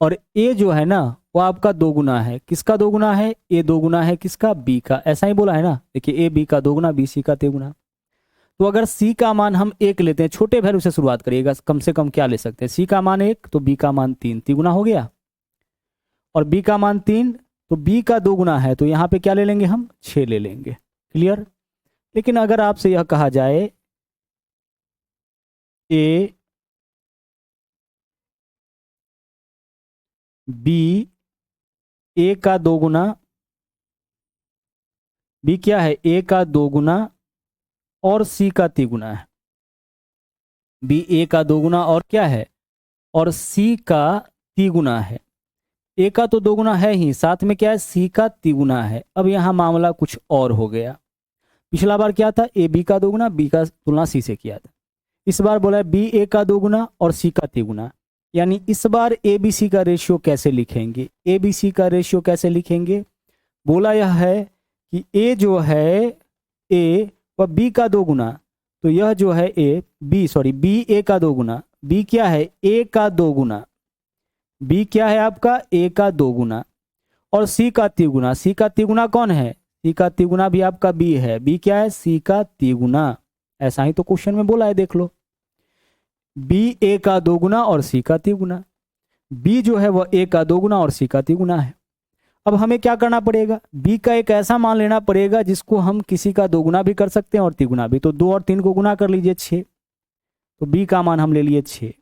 और ए जो है ना वो आपका दोगुना है, किसका दोगुना है, ए दोगुना है किसका, बी का। ऐसा ही बोला है ना, देखिए ए बी का दोगुना बी सी का तिगुना। तो अगर सी का मान हम 1 लेते हैं, छोटे वैल्यू से शुरुआत करिएगा, कम से कम क्या ले सकते हैं, सी का मान 1 तो बी का मान 3, तिगुना हो गया। और बी का मान 3 तो बी का दोगुना है, तो यहाँ पे क्या ले लेंगे हम, 6 ले लेंगे। क्लियर। लेकिन अगर आपसे यह कहा जाए ए बी, ए का दोगुना, बी क्या है, ए का दोगुना और सी का तिगुना है। बी ए का दोगुना और क्या है, और सी का तिगुना है। ए का तो दोगुना है ही, साथ में क्या है, सी का तिगुना है। अब यहां मामला कुछ और हो गया। पिछला बार क्या था, ए बी का दोगुना, बी का तुलना सी से किया था। इस बार बोला है बी ए का दोगुना और सी का तिगुना। यानी इस बार ए बी सी का रेशियो कैसे लिखेंगे, ए बी सी का रेशियो कैसे लिखेंगे। बोला यह है कि ए जो है, ए वह बी का दोगुना, तो यह जो है ए बी, सॉरी बी ए का दोगुना, बी क्या है, ए का दोगुना, बी क्या है आपका, ए का दोगुना, और सी का तिगुना। सी का तिगुना कौन है, सी का तिगुना भी आपका बी है, बी क्या है, सी का तिगुना। ऐसा ही तो क्वेश्चन में बोला है, देख लो, बी ए का दोगुना और सी का तिगुना। बी जो है वह ए का दोगुना और सी का तिगुना है। अब हमें क्या करना पड़ेगा, बी का एक ऐसा मान लेना पड़ेगा जिसको हम किसी का दोगुना भी कर सकते हैं और तिगुना भी। तो 2 और 3 को गुना कर लीजिए, 6। तो बी का मान हम ले लिए 6।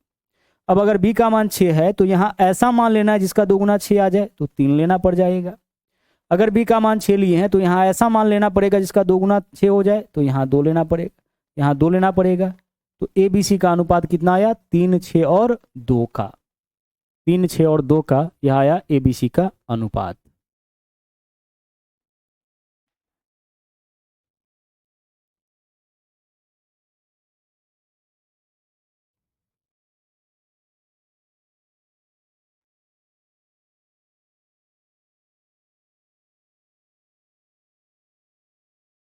अब अगर बी का मान 6 है तो यहाँ ऐसा मान लेना है जिसका दोगुना 6 आ जाए, तो 3 लेना पड़ जाएगा। अगर बी का मान 6 लिए हैं तो यहाँ ऐसा मान लेना पड़ेगा जिसका दोगुना 6 हो जाए, तो यहाँ 2 लेना पड़ेगा, यहाँ 2 लेना पड़ेगा। तो ए बी सी का अनुपात कितना आया, 3 6 और 2 का, 3 6 और 2 का यह आया ए बी सी का अनुपात।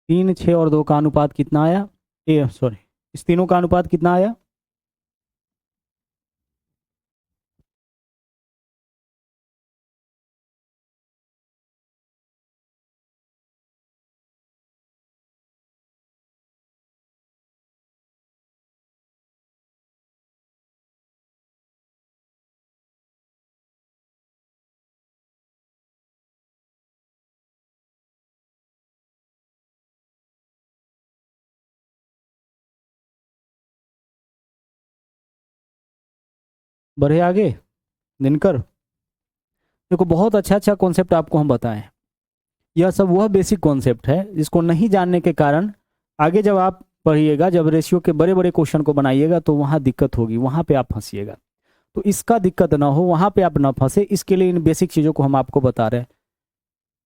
तीन 6 और 2 का अनुपात कितना आया, ए सॉरी, इस तीनों का अनुपात कितना आया, बढ़े आगे दिनकर। देखो बहुत अच्छा अच्छा कॉन्सेप्ट आपको हम बताएं, यह सब वह बेसिक कॉन्सेप्ट है जिसको नहीं जानने के कारण आगे जब आप पढ़िएगा, जब रेशियो के बड़े बड़े क्वेश्चन को बनाइएगा तो वहाँ दिक्कत होगी, वहाँ पे आप फंसिएगा। तो इसका दिक्कत ना हो, वहाँ पे आप ना फंसे, इसके लिए इन बेसिक चीज़ों को हम आपको बता रहे हैं।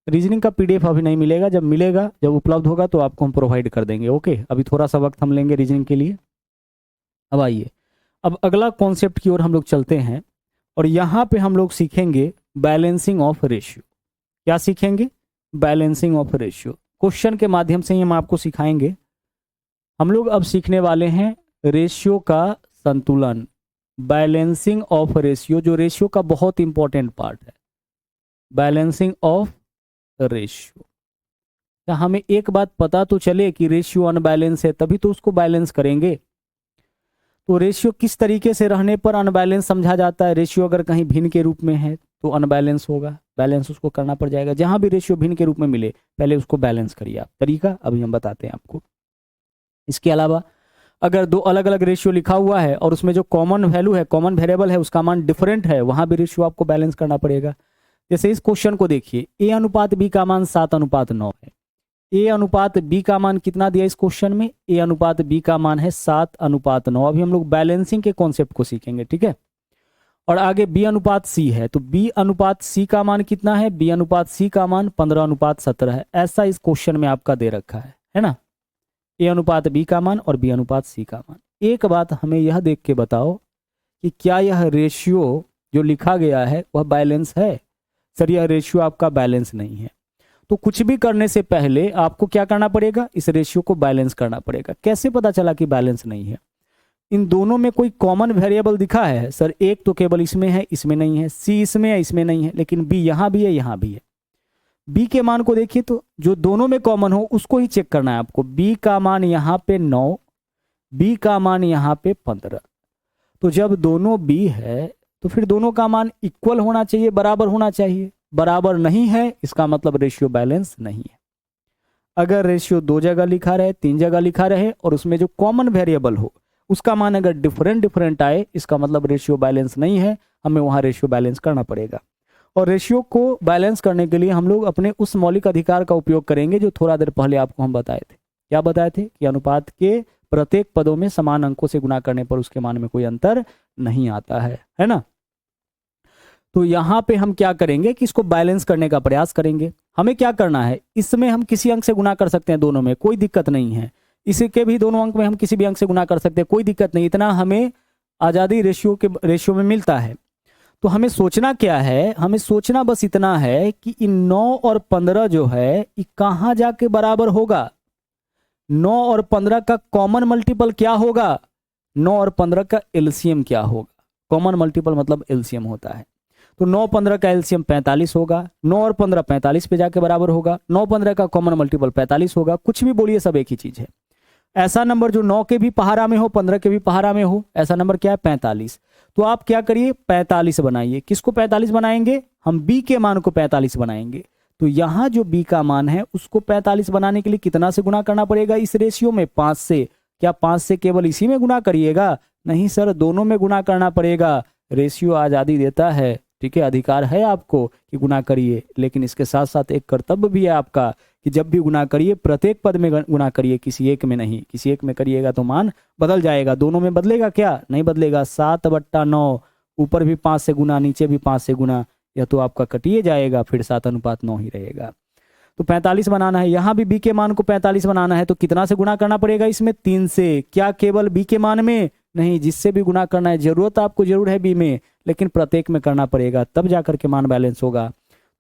रीजनिंग का पीडीएफ अभी नहीं मिलेगा, जब मिलेगा, जब उपलब्ध होगा तो आपको हम प्रोवाइड कर देंगे। ओके, अभी थोड़ा सा वक्त हम लेंगे रीजनिंग के लिए। अब आइए, अब अगला कॉन्सेप्ट की ओर हम लोग चलते हैं और यहाँ पे हम लोग सीखेंगे बैलेंसिंग ऑफ रेशियो। क्या सीखेंगे, बैलेंसिंग ऑफ रेशियो। क्वेश्चन के माध्यम से ही हम आपको सिखाएंगे। हम लोग अब सीखने वाले हैं रेशियो का संतुलन, बैलेंसिंग ऑफ रेशियो, जो रेशियो का बहुत इंपॉर्टेंट पार्ट है, बैलेंसिंग ऑफ रेशियो। तो हमें एक बात पता तो चले कि रेशियो अनबैलेंस है, तभी तो उसको बैलेंस करेंगे। तो रेशियो किस तरीके से रहने पर अनबैलेंस समझा जाता है, रेशियो अगर कहीं भिन्न के रूप में है तो अनबैलेंस होगा, बैलेंस उसको करना पड़ जाएगा। जहां भी रेशियो भिन्न के रूप में मिले पहले उसको बैलेंस करिए आप, तरीका अभी हम बताते हैं आपको। इसके अलावा अगर 2 अलग अलग रेशियो लिखा हुआ है और उसमें जो कॉमन वैल्यू है, कॉमन वेरिएबल है, उसका मान डिफरेंट है, वहां भी रेशियो आपको बैलेंस करना पड़ेगा। जैसे इस क्वेश्चन को देखिए, ए अनुपात बी का मान 7:9 है। ए अनुपात बी का मान कितना दिया इस क्वेश्चन में, ए अनुपात बी का मान है 7:9। अभी हम लोग बैलेंसिंग के कॉन्सेप्ट को सीखेंगे, ठीक है। और आगे बी अनुपात सी है, तो बी अनुपात सी का मान कितना है, बी अनुपात सी का मान 15:17 है। ऐसा इस क्वेश्चन में आपका दे रखा है ना। ए अनुपात बी का मान और बी अनुपात सी का मान। एक बात हमें यह देख के बताओ कि क्या यह रेशियो जो लिखा गया है वह बैलेंस है। सर यह रेशियो आपका बैलेंस नहीं है। तो कुछ भी करने से पहले आपको क्या करना पड़ेगा, इस रेशियो को बैलेंस करना पड़ेगा। कैसे पता चला कि बैलेंस नहीं है? इन दोनों में कोई कॉमन वेरिएबल दिखा है? सर एक तो केवल इसमें है, इसमें नहीं है। सी इसमें है, इसमें नहीं है। लेकिन बी यहां भी है, यहां भी है। बी के मान को देखिए तो जो दोनों में कॉमन हो उसको ही चेक करना है आपको। बी का मान यहां पे 9, बी का मान यहां पे 15। तो जब दोनों बी है तो फिर दोनों का मान इक्वल होना चाहिए, बराबर होना चाहिए। बराबर नहीं है इसका मतलब रेशियो बैलेंस नहीं है। अगर रेशियो 2 जगह लिखा रहे, 3 जगह लिखा रहे और उसमें जो कॉमन वेरिएबल हो उसका मान अगर डिफरेंट डिफरेंट आए, इसका मतलब रेशियो बैलेंस नहीं है। हमें वहां रेशियो बैलेंस करना पड़ेगा। और रेशियो को बैलेंस करने के लिए हम लोग अपने उस मौलिक अधिकार का उपयोग करेंगे जो थोड़ा देर पहले आपको हम बताए थे। क्या बताए थे? कि अनुपात के प्रत्येक पदों में समान अंकों से गुणा करने पर उसके मान में कोई अंतर नहीं आता है ना। तो यहां पे हम क्या करेंगे कि इसको बैलेंस करने का प्रयास करेंगे। हमें क्या करना है, इसमें हम किसी अंक से गुणा कर सकते हैं, दोनों में कोई दिक्कत नहीं है। इसके भी दोनों अंक में हम किसी भी अंक से गुणा कर सकते हैं, कोई दिक्कत नहीं। इतना हमें आजादी रेशियो में मिलता है। तो हमें सोचना क्या है, हमें सोचना बस इतना है कि इन 9 और 15 जो है ये कहां जाके बराबर होगा। 9 और 15 का कॉमन मल्टीपल क्या होगा, 9 और 15 का एलसीएम क्या होगा। कॉमन मल्टीपल मतलब एलसीएम होता है। तो 9 15 का एलसीएम 45 होगा। 9 और 15 45 पे जाके बराबर होगा। 9 15 का कॉमन मल्टीपल 45 होगा। कुछ भी बोलिए, सब एक ही चीज है। ऐसा नंबर जो 9 के भी पहाड़ा में हो, 15 के भी पहाड़ा में हो, ऐसा नंबर क्या है, 45। तो आप क्या करिए, 45 बनाइए। किसको 45 बनाएंगे? हम बी के मान को 45 बनाएंगे। तो यहां जो बी का मान है उसको 45 बनाने के लिए कितना से गुणा करना पड़ेगा इस रेशियो में? 5 से। क्या 5 से केवल इसी में गुणा करिएगा? नहीं सर, दोनों में गुणा करना पड़ेगा। रेशियो आजादी देता है, ठीक है, अधिकार है आपको कि गुणा करिए, लेकिन इसके साथ साथ एक कर्तव्य भी है आपका कि जब भी गुणा करिए प्रत्येक पद में गुणा करिए, किसी एक में नहीं। किसी एक में करिएगा तो मान बदल जाएगा, दोनों में बदलेगा क्या? नहीं बदलेगा। 7/9, ऊपर भी 5 से गुना, नीचे भी 5 से गुना, यह तो आपका कटिए जाएगा, फिर 7:9 ही रहेगा। तो 45 बनाना है। यहां भी बी के मान को 45 बनाना है तो कितना से गुणा करना पड़ेगा इसमें? 3 से। क्या केवल बी के मान में? नहीं, जिससे भी गुणा करना है। जरूरत आपको जरूर है बी में, लेकिन प्रत्येक में करना पड़ेगा, तब जाकर के मान बैलेंस होगा।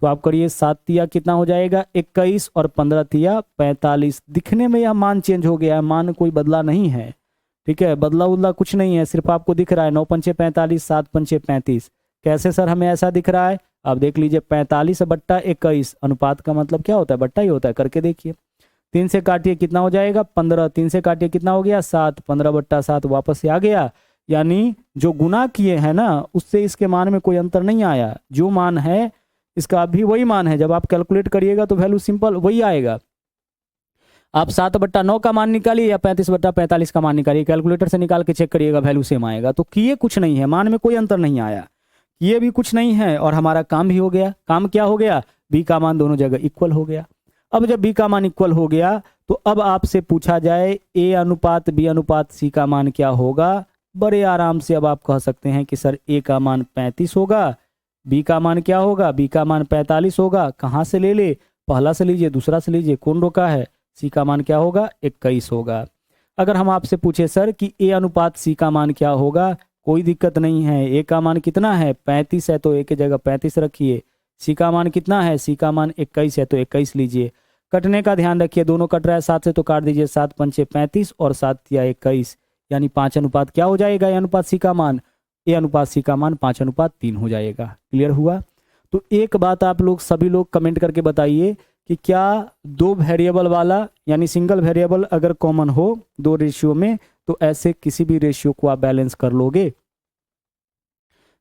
तो आप करिए, 7 तिया कितना हो जाएगा, 21, और 15 तिया 45। दिखने में यह मान चेंज हो गया है, मान कोई बदला नहीं है, ठीक है, बदला उदला कुछ नहीं है, सिर्फ आपको दिख रहा है 9 पंचे 45, 7 पंचे 35। कैसे सर हमें ऐसा दिख रहा है? आप देख लीजिए, 45/21 अनुपात का मतलब क्या होता है, बट्टा ही होता है। करके देखिए, 3 से काटिए कितना हो जाएगा, 15। 3 से काटिए कितना हो गया, 7। 15/7 वापस से आ गया। यानी जो गुना किए हैं ना, उससे इसके मान में कोई अंतर नहीं आया। जो मान है इसका अभी वही मान है। जब आप कैलकुलेट करिएगा तो वैल्यू सिंपल वही आएगा। आप 7/9 का मान निकालिए या 35/45 का मान निकालिए, कैलकुलेटर से निकाल के चेक करिएगा, वैल्यू सेम आएगा। तो किए कुछ नहीं है, मान में कोई अंतर नहीं आया, किए भी कुछ नहीं है, और हमारा काम भी हो गया। काम क्या हो गया? बी का मान दोनों जगह इक्वल हो गया। अब जब बी का मान इक्वल हो गया तो अब आपसे पूछा जाए ए अनुपात बी अनुपात सी का मान क्या होगा। बड़े आराम से अब आप कह सकते हैं कि सर ए का मान 35 होगा, बी का मान क्या होगा, बी का मान 45 होगा। कहाँ से ले ले, पहला से लीजिए, दूसरा से लीजिए, कौन रोका है। सी का मान क्या होगा, 21 होगा। अगर हम आपसे पूछे सर कि ए अनुपात सी का मान क्या होगा, कोई दिक्कत नहीं है। ए का मान कितना है, 35 है, तो ए की जगह 35 रखिए। सी का मान कितना है, सी का मान 21 है, तो 21 लीजिए। कटने का ध्यान रखिए, दोनों कट रहा है 7 से, तो काट दीजिए। 7 पंचे 35 और 7 या 21, यानी 5 अनुपात क्या हो जाएगा, ए अनुपात सी का मान, ए अनुपात सी का मान 5:3 हो जाएगा। क्लियर हुआ? तो एक बात आप लोग सभी लोग कमेंट करके बताइए कि क्या 2 वेरिएबल वाला यानी सिंगल वेरिएबल अगर कॉमन हो 2 रेशियो में, तो ऐसे किसी भी रेशियो को आप बैलेंस कर लोगे?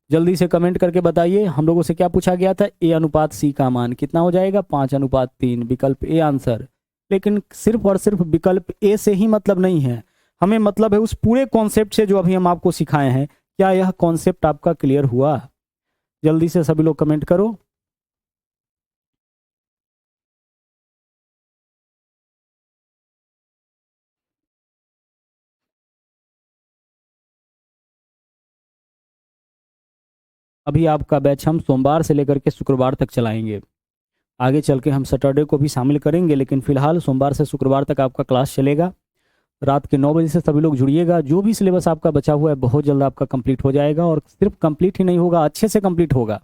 जल्दी से कमेंट करके बताइए। हम लोगों से क्या पूछा गया था, ए अनुपात सी का मान कितना हो जाएगा, 5:3। विकल्प ए आंसर। लेकिन सिर्फ और सिर्फ विकल्प ए से ही मतलब नहीं है, हमें मतलब है उस पूरे कॉन्सेप्ट से जो अभी हम आपको सिखाए हैं। क्या यह कॉन्सेप्ट आपका क्लियर हुआ? जल्दी से सभी लोग कमेंट करो। अभी आपका बैच हम सोमवार से लेकर के शुक्रवार तक चलाएंगे। आगे चल के हम सैटरडे को भी शामिल करेंगे, लेकिन फिलहाल सोमवार से शुक्रवार तक आपका क्लास चलेगा। रात के 9 बजे से सभी लोग जुड़िएगा। जो भी सिलेबस आपका बचा हुआ है बहुत जल्द आपका कंप्लीट हो जाएगा, और सिर्फ कंप्लीट ही नहीं होगा, अच्छे से कंप्लीट होगा।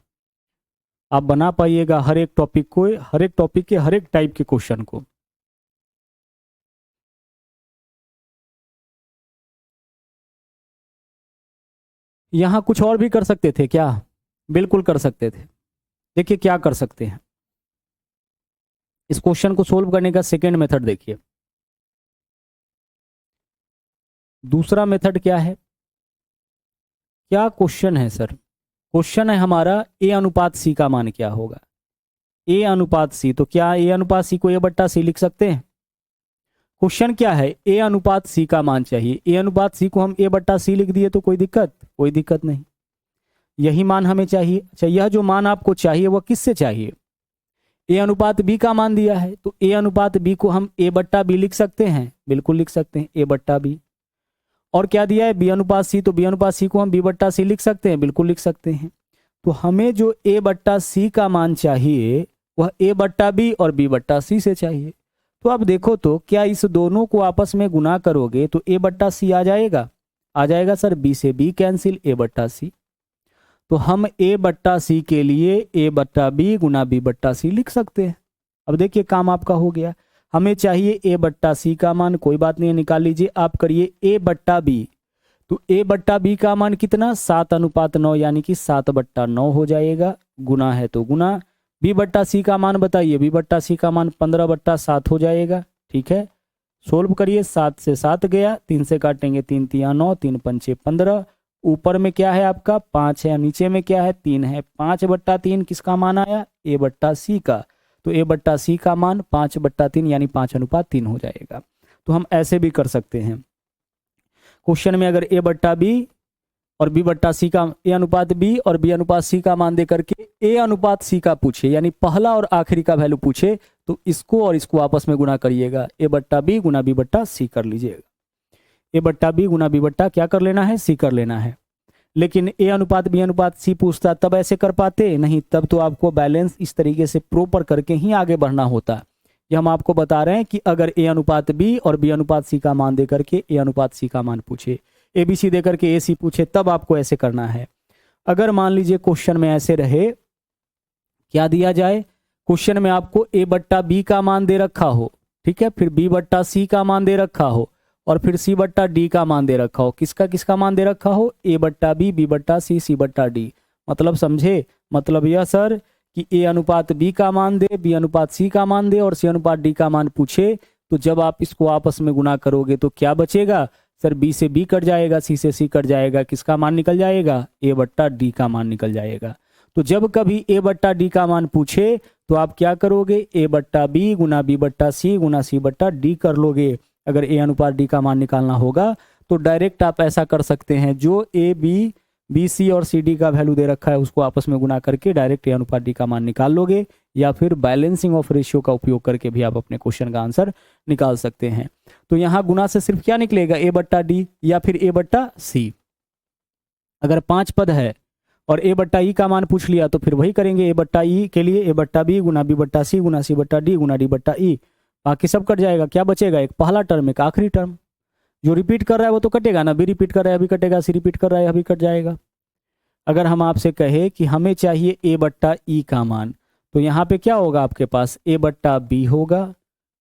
आप बना पाइएगा हर एक टॉपिक को, हर एक टॉपिक के हर एक टाइप के क्वेश्चन को। यहाँ कुछ और भी कर सकते थे क्या? बिल्कुल कर सकते थे। देखिए क्या कर सकते हैं, इस क्वेश्चन को सोल्व करने का सेकेंड मेथड देखिए। दूसरा मेथड क्या है? क्या क्वेश्चन है सर? क्वेश्चन है हमारा ए अनुपात सी का मान क्या होगा। ए अनुपात सी, तो क्या ए अनुपात सी को ए बट्टा सी लिख सकते हैं? क्वेश्चन क्या है? ए अनुपात सी का मान चाहिए। ए अनुपात सी को हम ए बट्टा सी लिख दिए तो कोई दिक्कत? कोई दिक्कत नहीं, यही मान हमें चाहिए। अच्छा, यह जो मान आपको चाहिए वह किससे चाहिए? ए अनुपात बी का मान दिया है, तो ए अनुपात बी को हम ए बट्टा बी लिख सकते हैं, बिल्कुल लिख सकते हैं, ए बट्टा बी। और क्या दिया है? बी अनुपात सी, तो बी अनुपात सी को हम बी बट्टा सी लिख सकते हैं, बिल्कुल लिख सकते हैं। तो हमें जो ए बट्टा सी का मान चाहिए वह ए बट्टा बी और बी बट्टा सी से चाहिए। तो अब देखो तो क्या इस दोनों को आपस में गुना करोगे तो ए बट्टा सी आ जाएगा? आ जाएगा सर, बी से बी कैंसिल, ए बट्टा सी। तो हम ए बट्टा सी के लिए ए बट्टा बी गुना बी बट्टा सी लिख सकते हैं। अब देखिए काम आपका हो गया। हमें चाहिए ए बट्टा सी का मान, कोई बात नहीं निकाल लीजिए। आप करिए ए बट्टा बी, तो ए बट्टा बी का मान कितना? 7:9, यानी कि 7/9 हो जाएगा। गुना है तो गुना। बी बट्टा सी का मान बताइए। बी बट्टा सी का मान 15/7 हो जाएगा। ठीक है, सोल्व करिए। 7 से 7 गया, 3 से काटेंगे 3 तिया 9, 3 पंचे 15। ऊपर में क्या है आपका? 5 है, नीचे में क्या है? 3 है। 5/3 किसका मान आया? ए बट्टा सी का। तो ए बट्टा सी का मान 5/3 यानी 5:3 हो जाएगा। तो हम ऐसे भी कर सकते हैं। क्वेश्चन में अगर ए बट्टा बी और बी बट्टा सी का, ए अनुपात बी और बी अनुपात सी का मान दे करके ए अनुपात सी का पूछे, यानी पहला और आखिरी का वैल्यू पूछे, तो इसको और इसको आपस में गुना करिएगा। ए बट्टा बी गुना बी बट्टा सी कर लीजिएगा। ए बट्टा बी गुना बी बट्टा क्या कर लेना है? सी कर लेना है। लेकिन ए अनुपात बी अनुपात सी पूछता तब ऐसे कर पाते नहीं, तब तो आपको बैलेंस इस तरीके से प्रॉपर करके ही आगे बढ़ना होता। ये हम आपको बता रहे हैं कि अगर ए अनुपात बी और बी अनुपात सी का मान दे करके ए अनुपात सी का मान पूछे, ए बी सी दे करके ए सी पूछे, तब आपको ऐसे करना है। अगर मान लीजिए क्वेश्चन में ऐसे रहे, क्या दिया जाए? क्वेश्चन में आपको ए बट्टा बी का मान दे रखा हो, ठीक है, फिर बी बट्टा सी का मान दे रखा हो, और फिर सी बट्टा डी का मान दे रखा हो। किसका किसका मान दे रखा हो? ए बट्टा बी बट्टा सी, सी बट्टा डी। मतलब समझे? मतलब यह सर कि ए अनुपात बी का मान दे, बी अनुपात सी का मान दे और सी अनुपात डी का मान पूछे, तो जब आप इसको आपस में गुना करोगे तो क्या बचेगा? सर बी से बी कट जाएगा, सी से सी कट जाएगा, किसका मान निकल जाएगा? ए बट्टा डी का मान निकल जाएगा। तो जब कभी ए बट्टा डी का मान पूछे तो आप क्या करोगे? ए बट्टा बी गुना बी बट्टा सी गुना सी बट्टा डी कर लोगे। अगर ए अनुपात डी का मान निकालना होगा तो डायरेक्ट आप ऐसा कर सकते हैं, जो ए बी बी सी और सी डी का वैल्यू दे रखा है उसको आपस में गुना करके डायरेक्ट ए अनुपात डी का मान निकाल लोगे, या फिर बैलेंसिंग ऑफ रेशियो का उपयोग करके भी आप अपने क्वेश्चन का आंसर निकाल सकते हैं। तो यहाँ गुना से सिर्फ क्या निकलेगा? ए बट्टा डी या फिर ए बट्टा सी। अगर 5 पद है और ए बट्टा ई का मान पूछ लिया तो फिर वही करेंगे। ए बट्टा ई के लिए ए बट्टा बी गुना बी बट्टा सी गुना सी बट्टा डी गुना डी बट्टा ई। बाकी सब कट जाएगा। क्या बचेगा? एक पहला टर्म, एक आखिरी टर्म। जो रिपीट कर रहा है वो तो कटेगा ना, बी रिपीट कर रहा है अभी कटेगा, सी रिपीट कर रहा है अभी कट जाएगा। अगर हम आपसे कहे कि हमें चाहिए ए बट्टा ई का मान, तो यहाँ पे क्या होगा आपके पास? ए बट्टा बी होगा,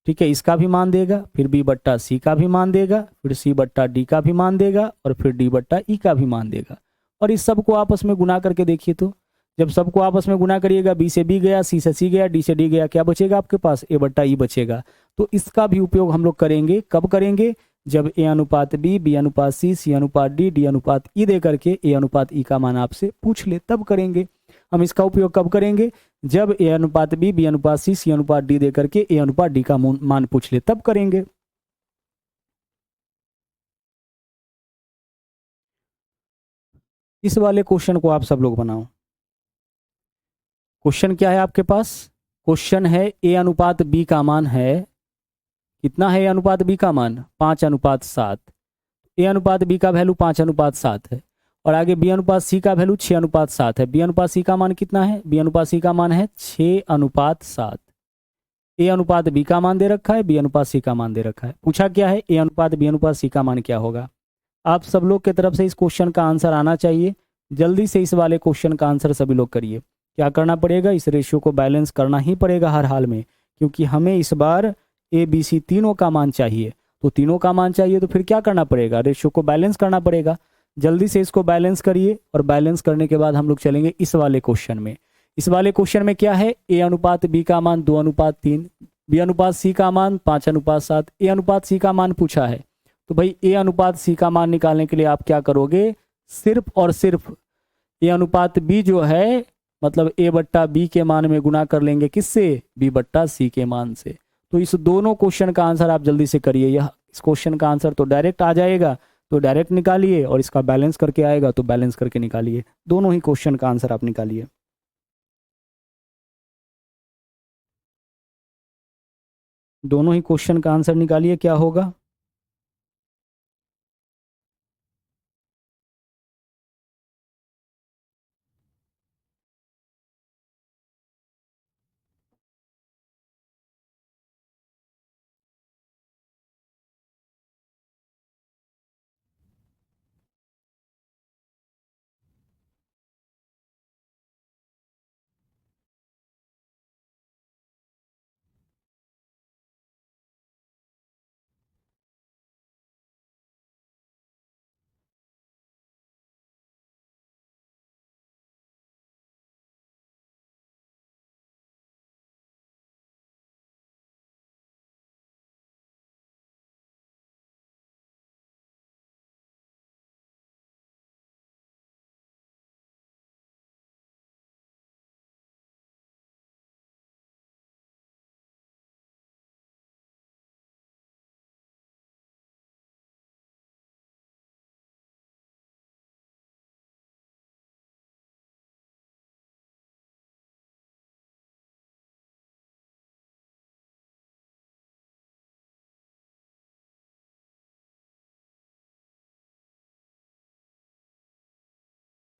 ठीक है, इसका भी मान देगा, फिर बी बट्टा सी का भी मान देगा, फिर सी बट्टा डी का भी मान देगा, और फिर डी बट्टा ई का भी मान देगा। और इस सबको आपस में गुना करके देखिए, तो जब सबको आपस में गुना करिएगा, बी से बी गया, सी से सी गया, डी से डी गया, क्या बचेगा आपके पास? ए बट्टा ई बचेगा। तो इसका भी उपयोग हम लोग करेंगे। कब करेंगे? जब ए अनुपात बी अनुपात सी अनुपात डी अनुपात ई दे करके ए अनुपात ई का मान आपसे पूछ ले, तब करेंगे। हम इसका उपयोग कब करेंगे? जब ए अनुपात बी अनुपात सी अनुपात डी दे करके ए अनुपात डी का मान पूछ ले, तब करेंगे। इस वाले क्वेश्चन को आप सब लोग बनाओ। क्वेश्चन क्या है आपके पास? क्वेश्चन है ए अनुपात बी का मान है कितना? है ए अनुपात बी का मान 5:7। ए अनुपात बी का वैल्यू 5:7 है, और आगे बी अनुपात सी का वैल्यू 6:7 है। बी अनुपात सी का मान कितना है? बी अनुपात सी का मान है 6:7। ए अनुपात बी का मान दे रखा है, बी अनुपात सी का मान दे रखा है। पूछा क्या है, ए अनुपात बी अनुपात सी का मान क्या होगा। आप सब लोग की तरफ से इस क्वेश्चन का आंसर आना चाहिए। जल्दी से इस वाले क्वेश्चन का आंसर सभी लोग करिए। क्या करना पड़ेगा, इस रेशियो को बैलेंस करना ही पड़ेगा हर हाल में, क्योंकि हमें इस बार ए बी सी तीनों का मान चाहिए। तो तीनों का मान चाहिए तो फिर क्या करना पड़ेगा, रेशियो को बैलेंस करना पड़ेगा। जल्दी से इसको बैलेंस करिए, और बैलेंस करने के बाद हम लोग चलेंगे इस वाले क्वेश्चन में। इस वाले क्वेश्चन में क्या है, ए अनुपात बी का मान 2:3, बी अनुपात सी का मान 5:7, ए अनुपात सी का मान पूछा है। तो भाई ए अनुपात सी का मान निकालने के लिए आप क्या करोगे, सिर्फ और सिर्फ ए अनुपात बी जो है, मतलब ए बट्टा बी के मान में गुना कर लेंगे, किससे, बी बट्टा सी के मान से। तो इस दोनों क्वेश्चन का आंसर आप जल्दी से करिए। यह इस क्वेश्चन का आंसर तो डायरेक्ट आ जाएगा, तो डायरेक्ट निकालिए, और इसका बैलेंस करके आएगा तो बैलेंस करके निकालिए। दोनों ही क्वेश्चन का आंसर आप निकालिए। दोनों ही क्वेश्चन का आंसर निकालिए, क्या होगा।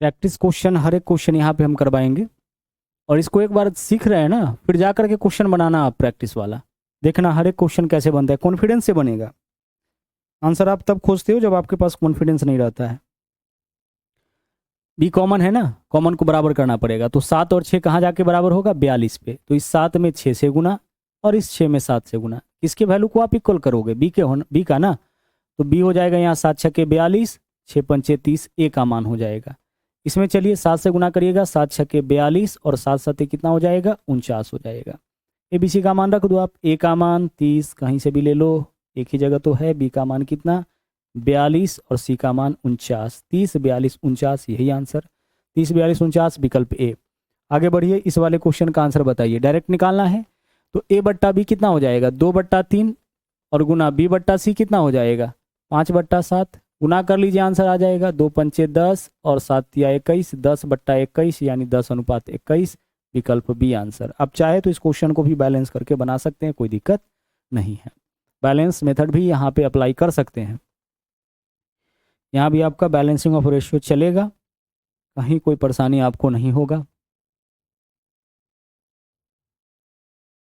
प्रैक्टिस क्वेश्चन, हर एक क्वेश्चन यहाँ पे हम करवाएंगे, और इसको एक बार सीख रहे हैं ना, फिर जा करके क्वेश्चन बनाना आप प्रैक्टिस वाला। देखना हर एक क्वेश्चन कैसे बनता है, कॉन्फिडेंस से बनेगा। आंसर आप तब खोजते हो जब आपके पास कॉन्फिडेंस नहीं रहता है। बी कॉमन है ना, कॉमन को बराबर करना पड़ेगा। तो 7 और 6 कहाँ जाके बराबर होगा, 42 पे। तो इस 7 में 6 से गुना, और इस 6 में 7 से गुना। किसके वैल्यू को आप इक्वल करोगे, बी के बी का ना। तो बी हो जाएगा यहाँ 7 छक्के 42, 6 पंचे 30, ए का मान हो जाएगा। इसमें चलिए 7 से गुना करिएगा, 7 छक्के 42 और 7 7 कितना हो जाएगा, 49 हो जाएगा। ए बी सी का मान रख दो आप। ए का मान 30 कहीं से भी ले लो, एक ही जगह तो है। बी का मान कितना, 42, और सी का मान 49। 30 42 49, यही आंसर। 30 42 49 विकल्प ए। आगे बढ़िए, इस वाले क्वेश्चन का आंसर बताइए, डायरेक्ट निकालना है। तो ए बट्टा बी कितना हो जाएगा, 2/3, और गुना बी बट्टा सी कितना हो जाएगा, 5/7। गुना कर लीजिए, आंसर आ जाएगा। 2 पंचे 10 और 7 या 21, 10/21 यानी 10:21, विकल्प बी आंसर। अब चाहे तो इस क्वेश्चन को भी बैलेंस करके बना सकते हैं, कोई दिक्कत नहीं है। बैलेंस मेथड भी यहाँ पे अप्लाई कर सकते हैं। यहाँ भी आपका बैलेंसिंग ऑफ रेशियो चलेगा, कहीं कोई परेशानी आपको नहीं होगा।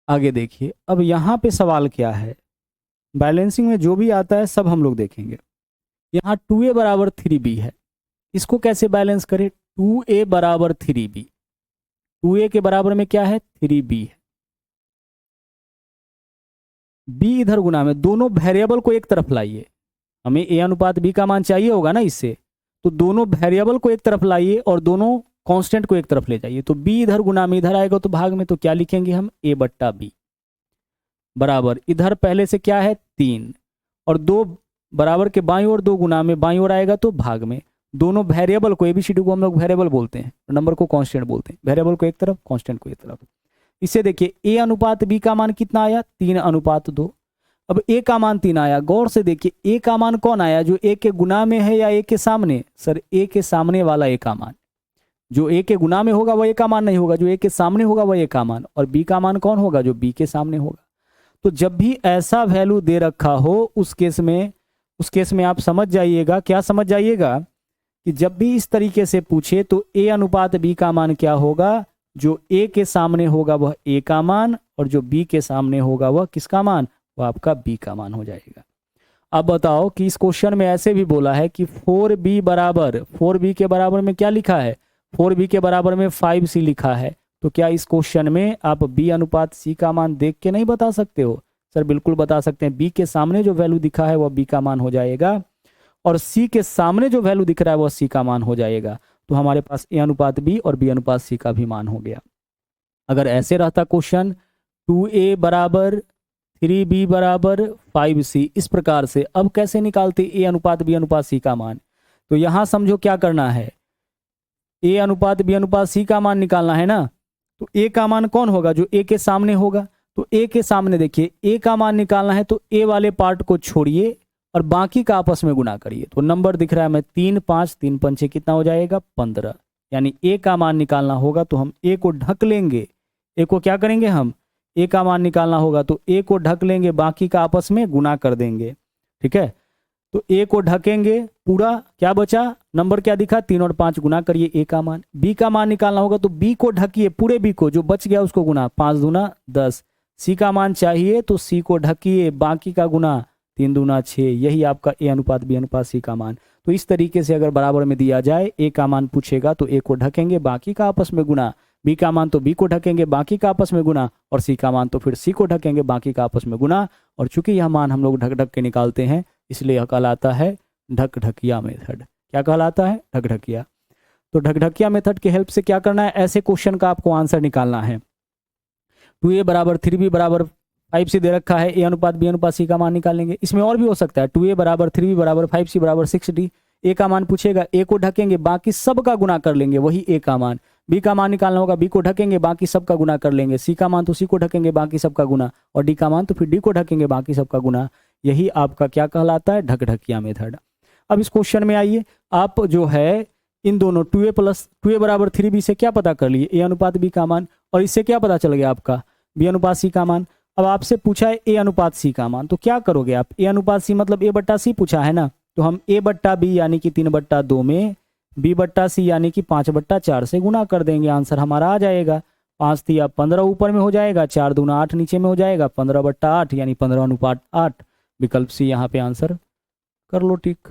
आगे देखिए, अब यहाँ पे सवाल क्या है, बैलेंसिंग में जो भी आता है सब हम लोग देखेंगे। यहाँ 2a बराबर 3b है, इसको कैसे बैलेंस करें। 2a बराबर 3b, 2a के बराबर में क्या है, 3b है। b इधर गुना में, दोनों वेरिएबल को एक तरफ लाइए। हमें a अनुपात b का मान चाहिए होगा ना इससे, तो दोनों वेरिएबल को एक तरफ लाइए और दोनों कांस्टेंट को एक तरफ ले जाइए। तो b इधर गुना में इधर आएगा तो भाग में, तो क्या लिखेंगे हम, a/b बराबर, इधर पहले से क्या है 3, और 2 बराबर के बाईं ओर, 2 गुना में बाईं ओर आएगा तो भाग में। दोनों वेरिएबल को, एबीसीडी को हम लोग वेरिएबल बोलते हैं, नंबर को कांस्टेंट बोलते हैं। वेरिएबल को एक तरफ, कांस्टेंट को एक तरफ। इसे देखिए, a अनुपात b का मान कितना आया, 3:2। अब a का मान 3 आया। गौर से देखिए, a का मान कौन आया, जो a के गुना में है या a के सामने, सर a के सामने वाला a का मान। जो a के गुना में होगा वह a का मान नहीं होगा, जो a के सामने होगा वह a का मान। और b का मान कौन होगा, जो b के सामने होगा। तो जब भी ऐसा वैल्यू दे रखा हो, उस केस में आप समझ जाइएगा, क्या समझ जाइएगा, कि जब भी इस तरीके से पूछे तो a अनुपात b का मान क्या होगा, जो a के सामने होगा वह a का मान, और जो बी के सामने होगा वह किसका मान, वह आपका बी का मान हो जाएगा। अब बताओ कि इस क्वेश्चन में ऐसे भी बोला है कि 4b बराबर, 4b के बराबर में क्या लिखा है, 4b के बराबर में 5c लिखा है। तो क्या इस क्वेश्चन में आप b अनुपात c का मान देख के नहीं बता सकते हो? सर बिल्कुल बता सकते हैं। b के सामने जो वैल्यू दिखा है वह b का मान हो जाएगा और c के सामने जो वैल्यू दिख रहा है वह c का मान हो जाएगा। तो हमारे पास a अनुपात b और b अनुपात c का भी मान हो गया। अगर ऐसे रहता क्वेश्चन 2a बराबर 3b बराबर 5c, इस प्रकार से, अब कैसे निकालते a अनुपात b अनुपात c का मान? तो यहां समझो क्या करना है, a अनुपात b अनुपात c का मान निकालना है ना। तो a का मान कौन होगा, जो a के सामने होगा। तो a के सामने देखिए a का मान निकालना है तो a वाले पार्ट को छोड़िए और बाकी का आपस में गुना करिए। तो नंबर दिख रहा है हमें 3 5, 3 पंचे कितना हो जाएगा 15, यानी a का मान निकालना होगा तो हम a को ढक लेंगे। a को क्या करेंगे हम, a का मान निकालना होगा तो a को ढक लेंगे, बाकी का आपस में गुना कर देंगे। ठीक है, तो a को ढकेंगे, पूरा क्या बचा, नंबर क्या दिखा 3 और 5, गुना करिए a का मान। b का मान निकालना होगा तो b को ढकिए, पूरे b को, जो बच गया उसको गुना, 5 दूना 10। c का मान चाहिए तो c को ढकिए, बाकी का गुना, 3 दूना 6। यही आपका a अनुपात b अनुपात c का मान। तो इस तरीके से अगर बराबर में दिया जाए, a का मान पूछेगा तो a को ढकेंगे, बाकी का आपस में गुना, b का मान तो b को ढकेंगे, बाकी का आपस में गुना, और c का मान तो फिर c को ढकेंगे, बाकी का आपस में गुना। और चूंकि यह मान हम लोग ढक ढक के निकालते हैं इसलिए यह कहलाता है ढक ढकिया मेथड। क्या कहलाता है, ढक ढकिया। तो ढक ढकिया मेथड की हेल्प से क्या करना है, ऐसे क्वेश्चन का आपको आंसर निकालना है। 2a बराबर 3b बराबर 5c दे रखा है, a अनुपात b अनुपात c का मान निकालेंगे। इसमें और भी हो सकता है, 2a बराबर 3b बराबर 5c बराबर 6d। a का मान पूछेगा, a को ढकेंगे, बाकी सब का गुना कर लेंगे, वही a का मान। b का मान निकालना होगा, b को ढकेंगे, बाकी सब का गुना कर लेंगे। c का मान तो c को ढकेंगे, बाकी सब का गुना, और d का मान तो फिर d को ढकेंगे, बाकी सब का गुना। यही आपका क्या कहलाता है, ढक ढकिया मेथड। अब इस क्वेश्चन में आइए, आप जो है इन दोनों 2a बराबर 3b से क्या पता कर लिए, a अनुपात b का मान, और इससे क्या पता चल गया आपका b अनुपात c का मान। अब आपसे पूछा है a अनुपात c का मान, तो क्या करोगे आप, a अनुपात c मतलब a बट्टा c पूछा है ना, तो हम a बट्टा b यानी कि 3/2 में b बट्टा c यानी कि 5/4 से गुना कर देंगे, आंसर हमारा आ जाएगा। 5 तिया 15 ऊपर में हो जाएगा, 4 दूना 8 नीचे में हो जाएगा, 15/8 यानी 15 अनुपात 8। विकल्प सी यहाँ पे आंसर कर लो टिक।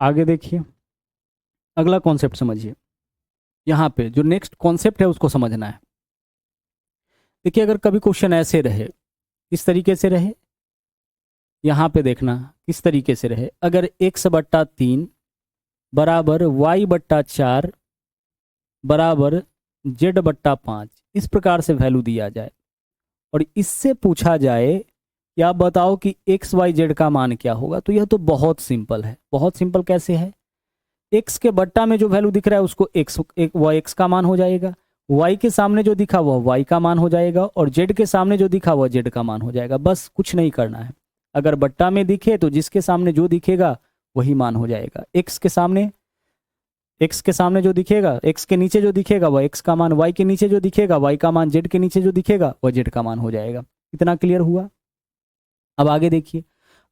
आगे देखिए, अगला कॉन्सेप्ट समझिए। यहाँ पे जो नेक्स्ट कॉन्सेप्ट है उसको समझना है। देखिए, अगर कभी क्वेश्चन ऐसे रहे, इस तरीके से रहे, यहाँ पे देखना किस तरीके से रहे, अगर x/3 बराबर y/4 बराबर z/5, इस प्रकार से वैल्यू दिया जाए और इससे पूछा जाए कि आप बताओ कि एक्स वाई जेड का मान क्या होगा, तो यह तो बहुत सिंपल है। बहुत सिंपल कैसे है, x के बट्टा में जो वैल्यू दिख रहा है उसको वह x का मान हो जाएगा, y के सामने जो दिखा वह y का मान हो जाएगा, और z के सामने जो दिखा वह z का मान हो जाएगा। बस कुछ नहीं करना है। अगर बट्टा में दिखे तो जिसके सामने जो दिखेगा वही मान हो जाएगा। x के सामने जो दिखेगा, x के नीचे जो दिखेगा वह x का मान, y के नीचे जो दिखेगा y का मान, z के नीचे जो दिखेगा वह z का मान हो जाएगा। इतना क्लियर हुआ। अब आगे देखिए,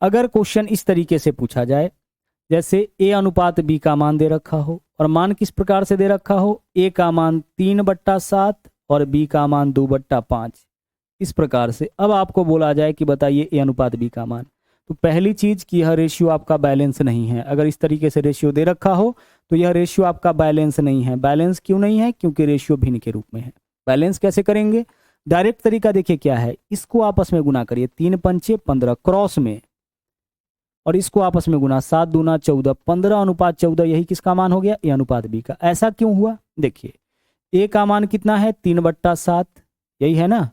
अगर क्वेश्चन इस तरीके से पूछा जाए, जैसे a अनुपात b का मान दे रखा हो, और मान किस प्रकार से दे रखा हो, a का मान 3/7 और b का मान 2/5, इस प्रकार से। अब आपको बोला जाए कि बताइए a अनुपात b का मान, तो पहली चीज कि यह रेशियो आपका बैलेंस नहीं है। अगर इस तरीके से रेशियो दे रखा हो तो यह रेशियो आपका बैलेंस नहीं है। बैलेंस क्यों नहीं है, क्योंकि रेशियो भिन्न के रूप में है। बैलेंस कैसे करेंगे, डायरेक्ट तरीका देखिए क्या है, इसको आपस में गुना करिए, 3 पंचे 15 क्रॉस में, और इसको आपस में गुना, 7 दूना 14, 15/14, यही किसका मान हो गया, a अनुपात b का। ऐसा क्यों हुआ, देखिए a का मान कितना है 3/7, यही है ना,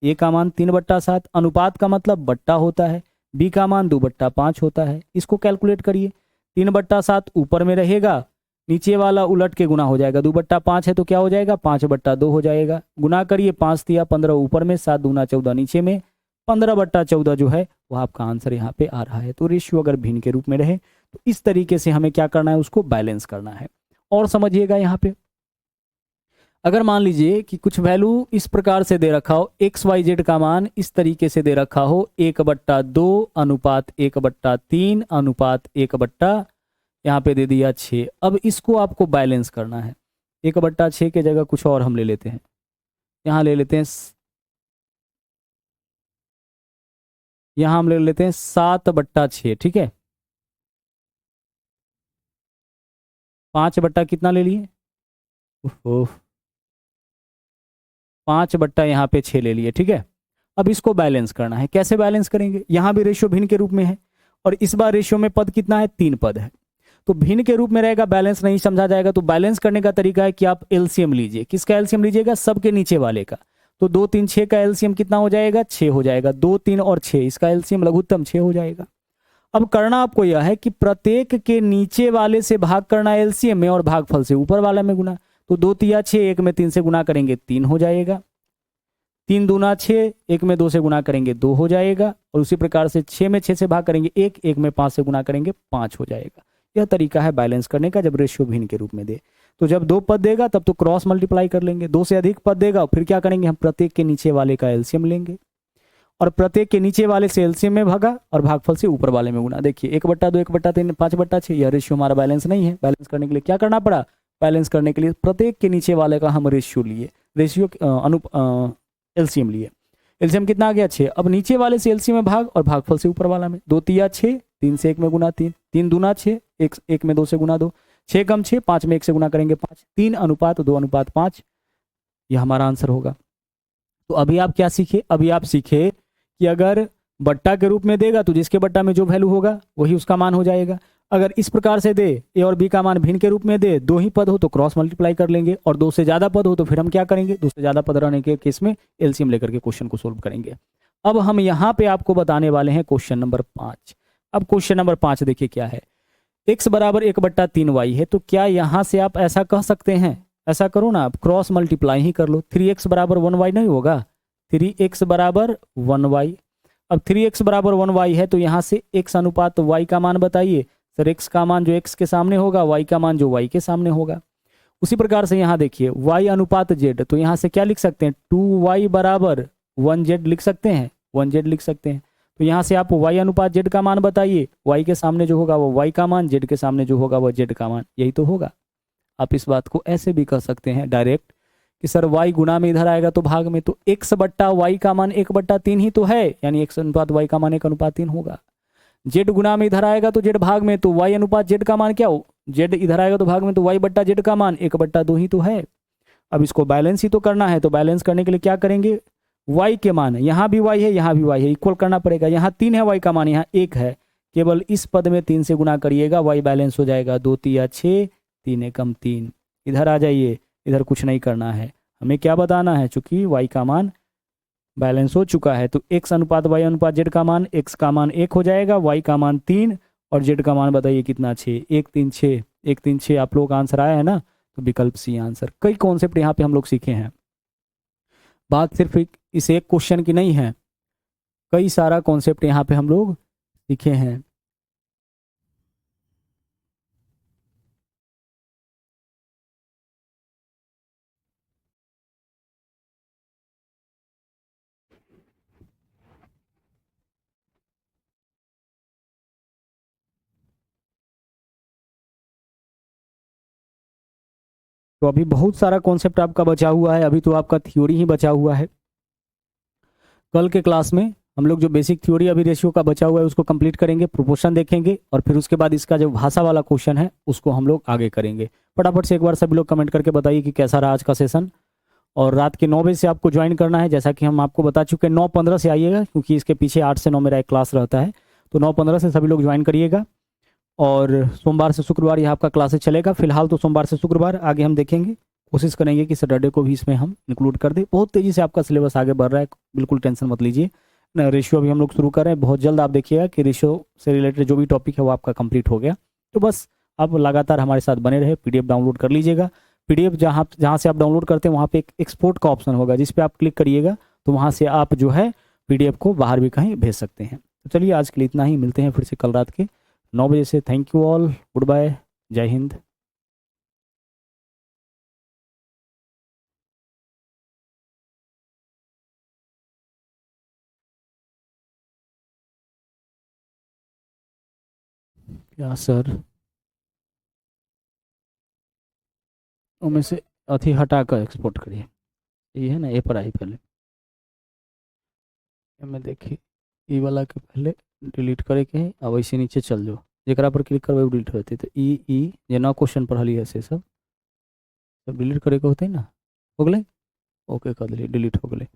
a का मान 3/7, अनुपात का मतलब बट्टा होता है, b का मान 2/5 होता है। इसको कैलकुलेट करिए, 3/7 ऊपर में रहेगा, नीचे वाला उलट के गुना हो जाएगा, 2/5 है तो क्या हो जाएगा 5/2 हो जाएगा। गुना करिए, 5 तिया 15 ऊपर में, 7 दूना 14 नीचे में, 15/14 जो है वह आपका आंसर यहाँ पे आ रहा है। तो रेशियो अगर भिन्न के रूप में रहे तो इस तरीके से हमें क्या करना है, उसको बैलेंस करना है। और समझिएगा यहाँ पे, अगर मान लीजिए कि कुछ वैल्यू इस प्रकार से दे रखा हो, एक्स वाई जेड का मान इस तरीके से दे रखा हो, 1/2 अनुपात 1/3 अनुपात 1/, यहाँ पे दे दिया 6। अब इसको आपको बैलेंस करना है। 1/6 के जगह कुछ और हम ले लेते हैं, यहाँ ले लेते हैं, यहाँ हम ले लेते हैं 7/6। ठीक है, 5 कितना ले लिए, ओह, 5 यहाँ पे 6 ले लिए। ठीक है, अब इसको बैलेंस करना है। कैसे बैलेंस करेंगे, यहाँ भी रेशियो भिन्न के रूप में है और इस बार रेशियो में पद कितना है, 3 पद है, तो भिन्न के रूप में रहेगा, बैलेंस नहीं समझा जाएगा। तो बैलेंस करने का तरीका है कि आप एलसीएम लीजिए। किसका एलसीएम लीजिएगा, सबके नीचे वाले का। तो 2 3 6 का एलसीएम कितना हो जाएगा, 6 हो जाएगा। 2 3 और 6 इसका एलसीएम लघुत्तम 6 हो जाएगा। अब करना आपको यह है कि प्रत्येक के नीचे वाले से भाग करना एलसीएम में और भागफल से ऊपर वाले में गुना। तो 2 तिया 6, 1 में 3 से गुना करेंगे 3 हो जाएगा। 3 दूना 6, 1 में 2 से गुना करेंगे 2 हो जाएगा। और उसी प्रकार से 6 में 6 से भाग करेंगे 1, 1 में 5 से गुना करेंगे 5 हो जाएगा। यह तरीका है बैलेंस करने का, जब रेशियो भिन्न के रूप में दे। तो जब 2 पद देगा तब तो क्रॉस मल्टीप्लाई कर लेंगे। 2 से अधिक पद देगा फिर क्या करेंगे, हम प्रत्येक के नीचे वाले का एलसीएम लेंगे और प्रत्येक के नीचे वाले से एलसीएम में भागा और भागफल से ऊपर वाले में गुना। देखिए 1/2, 1/3, 5/6, यह रेशियो हमारा बैलेंस नहीं है। बैलेंस करने के लिए क्या करना पड़ा, बैलेंस करने के लिए प्रत्येक के नीचे वाले का हम रेशियो लिए, रेशियो एलसीएम लिए। एलसीएम कितना आ गया, 6। अब नीचे वाले से एलसीएम में भाग और भागफल से ऊपर वाला में। 2 तिया 6, 3 से 1 में गुना 3, 3 दूना 6, 1 में 2 से गुना 2, 6 कम 6, 5 में 1 से गुना करेंगे 5, 3:2:5, यह हमारा आंसर होगा। तो अभी आप क्या सीखे, अभी आप सीखे कि अगर बट्टा के रूप में देगा तो जिसके बट्टा में जो वैल्यू होगा वही उसका मान हो जाएगा। अगर इस प्रकार से दे, ए और बी का मान भिन्न के रूप में दे, 2 ही पद हो तो क्रॉस मल्टीप्लाई कर लेंगे और 2 से ज्यादा पद हो तो फिर हम क्या करेंगे, 2 से ज्यादा पद रहने के केस में एलसीएम लेकर के क्वेश्चन को सोल्व करेंगे। अब हम यहाँ पे आपको बताने वाले हैं क्वेश्चन नंबर 5। अब क्वेश्चन नंबर 5 देखिए क्या है, x बराबर 1/3y है। तो क्या यहाँ से आप ऐसा कह सकते हैं, ऐसा करो ना, आप क्रॉस मल्टीप्लाई ही कर लो। 3x बराबर 1y नहीं होगा, 3x बराबर 1y। अब 3x बराबर 1y है तो यहाँ से x अनुपात y का मान बताइए। सर x का मान जो x के सामने होगा, y का मान जो y के सामने होगा। उसी प्रकार से यहाँ देखिए y अनुपात z, तो यहाँ से क्या लिख सकते हैं, 2y बराबर 1z लिख सकते हैं, 1z लिख सकते हैं। तो यहाँ से आप y अनुपात z का मान बताइए, y के सामने जो होगा वो y का मान, z के सामने जो होगा वो z का मान, यही तो होगा। आप इस बात को ऐसे भी कह सकते हैं डायरेक्ट कि सर y गुना में इधर आएगा तो भाग में, तो x बट्टा y का मान 1/3 ही तो है, यानी x अनुपात y का मान 1/3 होगा। z गुना में इधर आएगा तो z भाग में, तो y अनुपात z का मान क्या हो, z इधर आएगा तो भाग में, तो y बट्टा z का मान 1/2 ही तो है। अब इसको बैलेंस ही तो करना है, तो बैलेंस करने के लिए क्या करेंगे, y के मान, यहाँ भी y है यहाँ भी y है, इक्वल करना पड़ेगा। यहाँ 3 है y का मान, यहाँ 1 है, केवल इस पद में 3 से गुना करिएगा, y बैलेंस हो जाएगा। 2 तिया 6, 3 एकम 3, इधर आ जाइए, इधर कुछ नहीं करना है, हमें क्या बताना है, चूंकि y का मान बैलेंस हो चुका है तो x अनुपात y अनुपात z का मान, x का मान 1 हो जाएगा, y का मान 3 और z का मान बताइए कितना, 6। 1 3 6, 1 3 6 आप लोगों का आंसर आया है ना, तो विकल्प सी आंसर। कई कॉन्सेप्ट यहाँ पे हम लोग सीखे हैं, बात सिर्फ इस एक क्वेश्चन की नहीं है, कई सारा कॉन्सेप्ट यहाँ पे हम लोग सीखे हैं। तो अभी बहुत सारा कॉन्सेप्ट आपका बचा हुआ है, अभी तो आपका थ्योरी ही बचा हुआ है। कल के क्लास में हम लोग जो बेसिक थ्योरी अभी रेशियो का बचा हुआ है उसको कंप्लीट करेंगे, प्रोपोर्शन देखेंगे और फिर उसके बाद इसका जो भाषा वाला क्वेश्चन है उसको हम लोग आगे करेंगे। फटाफट से एक बार सभी लोग कमेंट करके बताइए कि कैसा रहा आज का सेशन। और रात के 9 बजे से आपको ज्वाइन करना है, जैसा कि हम आपको बता चुके हैं। 9:15 से आइएगा, क्योंकि इसके पीछे 8 से 9 मेरा एक क्लास रहता है, तो 9:15 से सभी लोग ज्वाइन करिएगा। और सोमवार से शुक्रवार यह आपका क्लासेस चलेगा। फिलहाल तो सोमवार से शुक्रवार, आगे हम देखेंगे, कोशिश करेंगे कि सैटरडे को भी इसमें हम इंक्लूड कर दें। बहुत तेज़ी से आपका सिलेबस आगे बढ़ रहा है, बिल्कुल टेंशन मत लीजिए। रेशियो भी हम लोग शुरू कर रहे हैं, बहुत जल्द आप देखिएगा कि रेशियो से रिलेटेड जो भी टॉपिक है वो आपका कंप्लीट हो गया। तो बस आप लगातार हमारे साथ बने रहे, पीडीएफ डाउनलोड कर लीजिएगा। पीडीएफ जहाँ से आप डाउनलोड करते हैं वहाँ पे एक एक्सपोर्ट का ऑप्शन होगा, जिस पे आप क्लिक करिएगा तो वहाँ से आप जो है पीडीएफ को बाहर भी कहीं भेज सकते हैं। तो चलिए आज के लिए इतना ही, मिलते हैं फिर से कल रात के 9 बजे से। Thank you all, good bye, जय हिंद। या सर उनमें से अथी हटा कर एक्सपोर्ट करिए, ये है ना ए पर आई पहले, में देखिए ई वाला के पहले डिलीट करे के है, अब वैसे नीचे चल जाओ, जरा पर क्लिक करबे डिलीट होती तो ई जे नौ क्वेश्चन पढ़लिए से सब डिलीट करे के होते ना, हो गए, ओके कर दिलिए, डिलीट हो गए।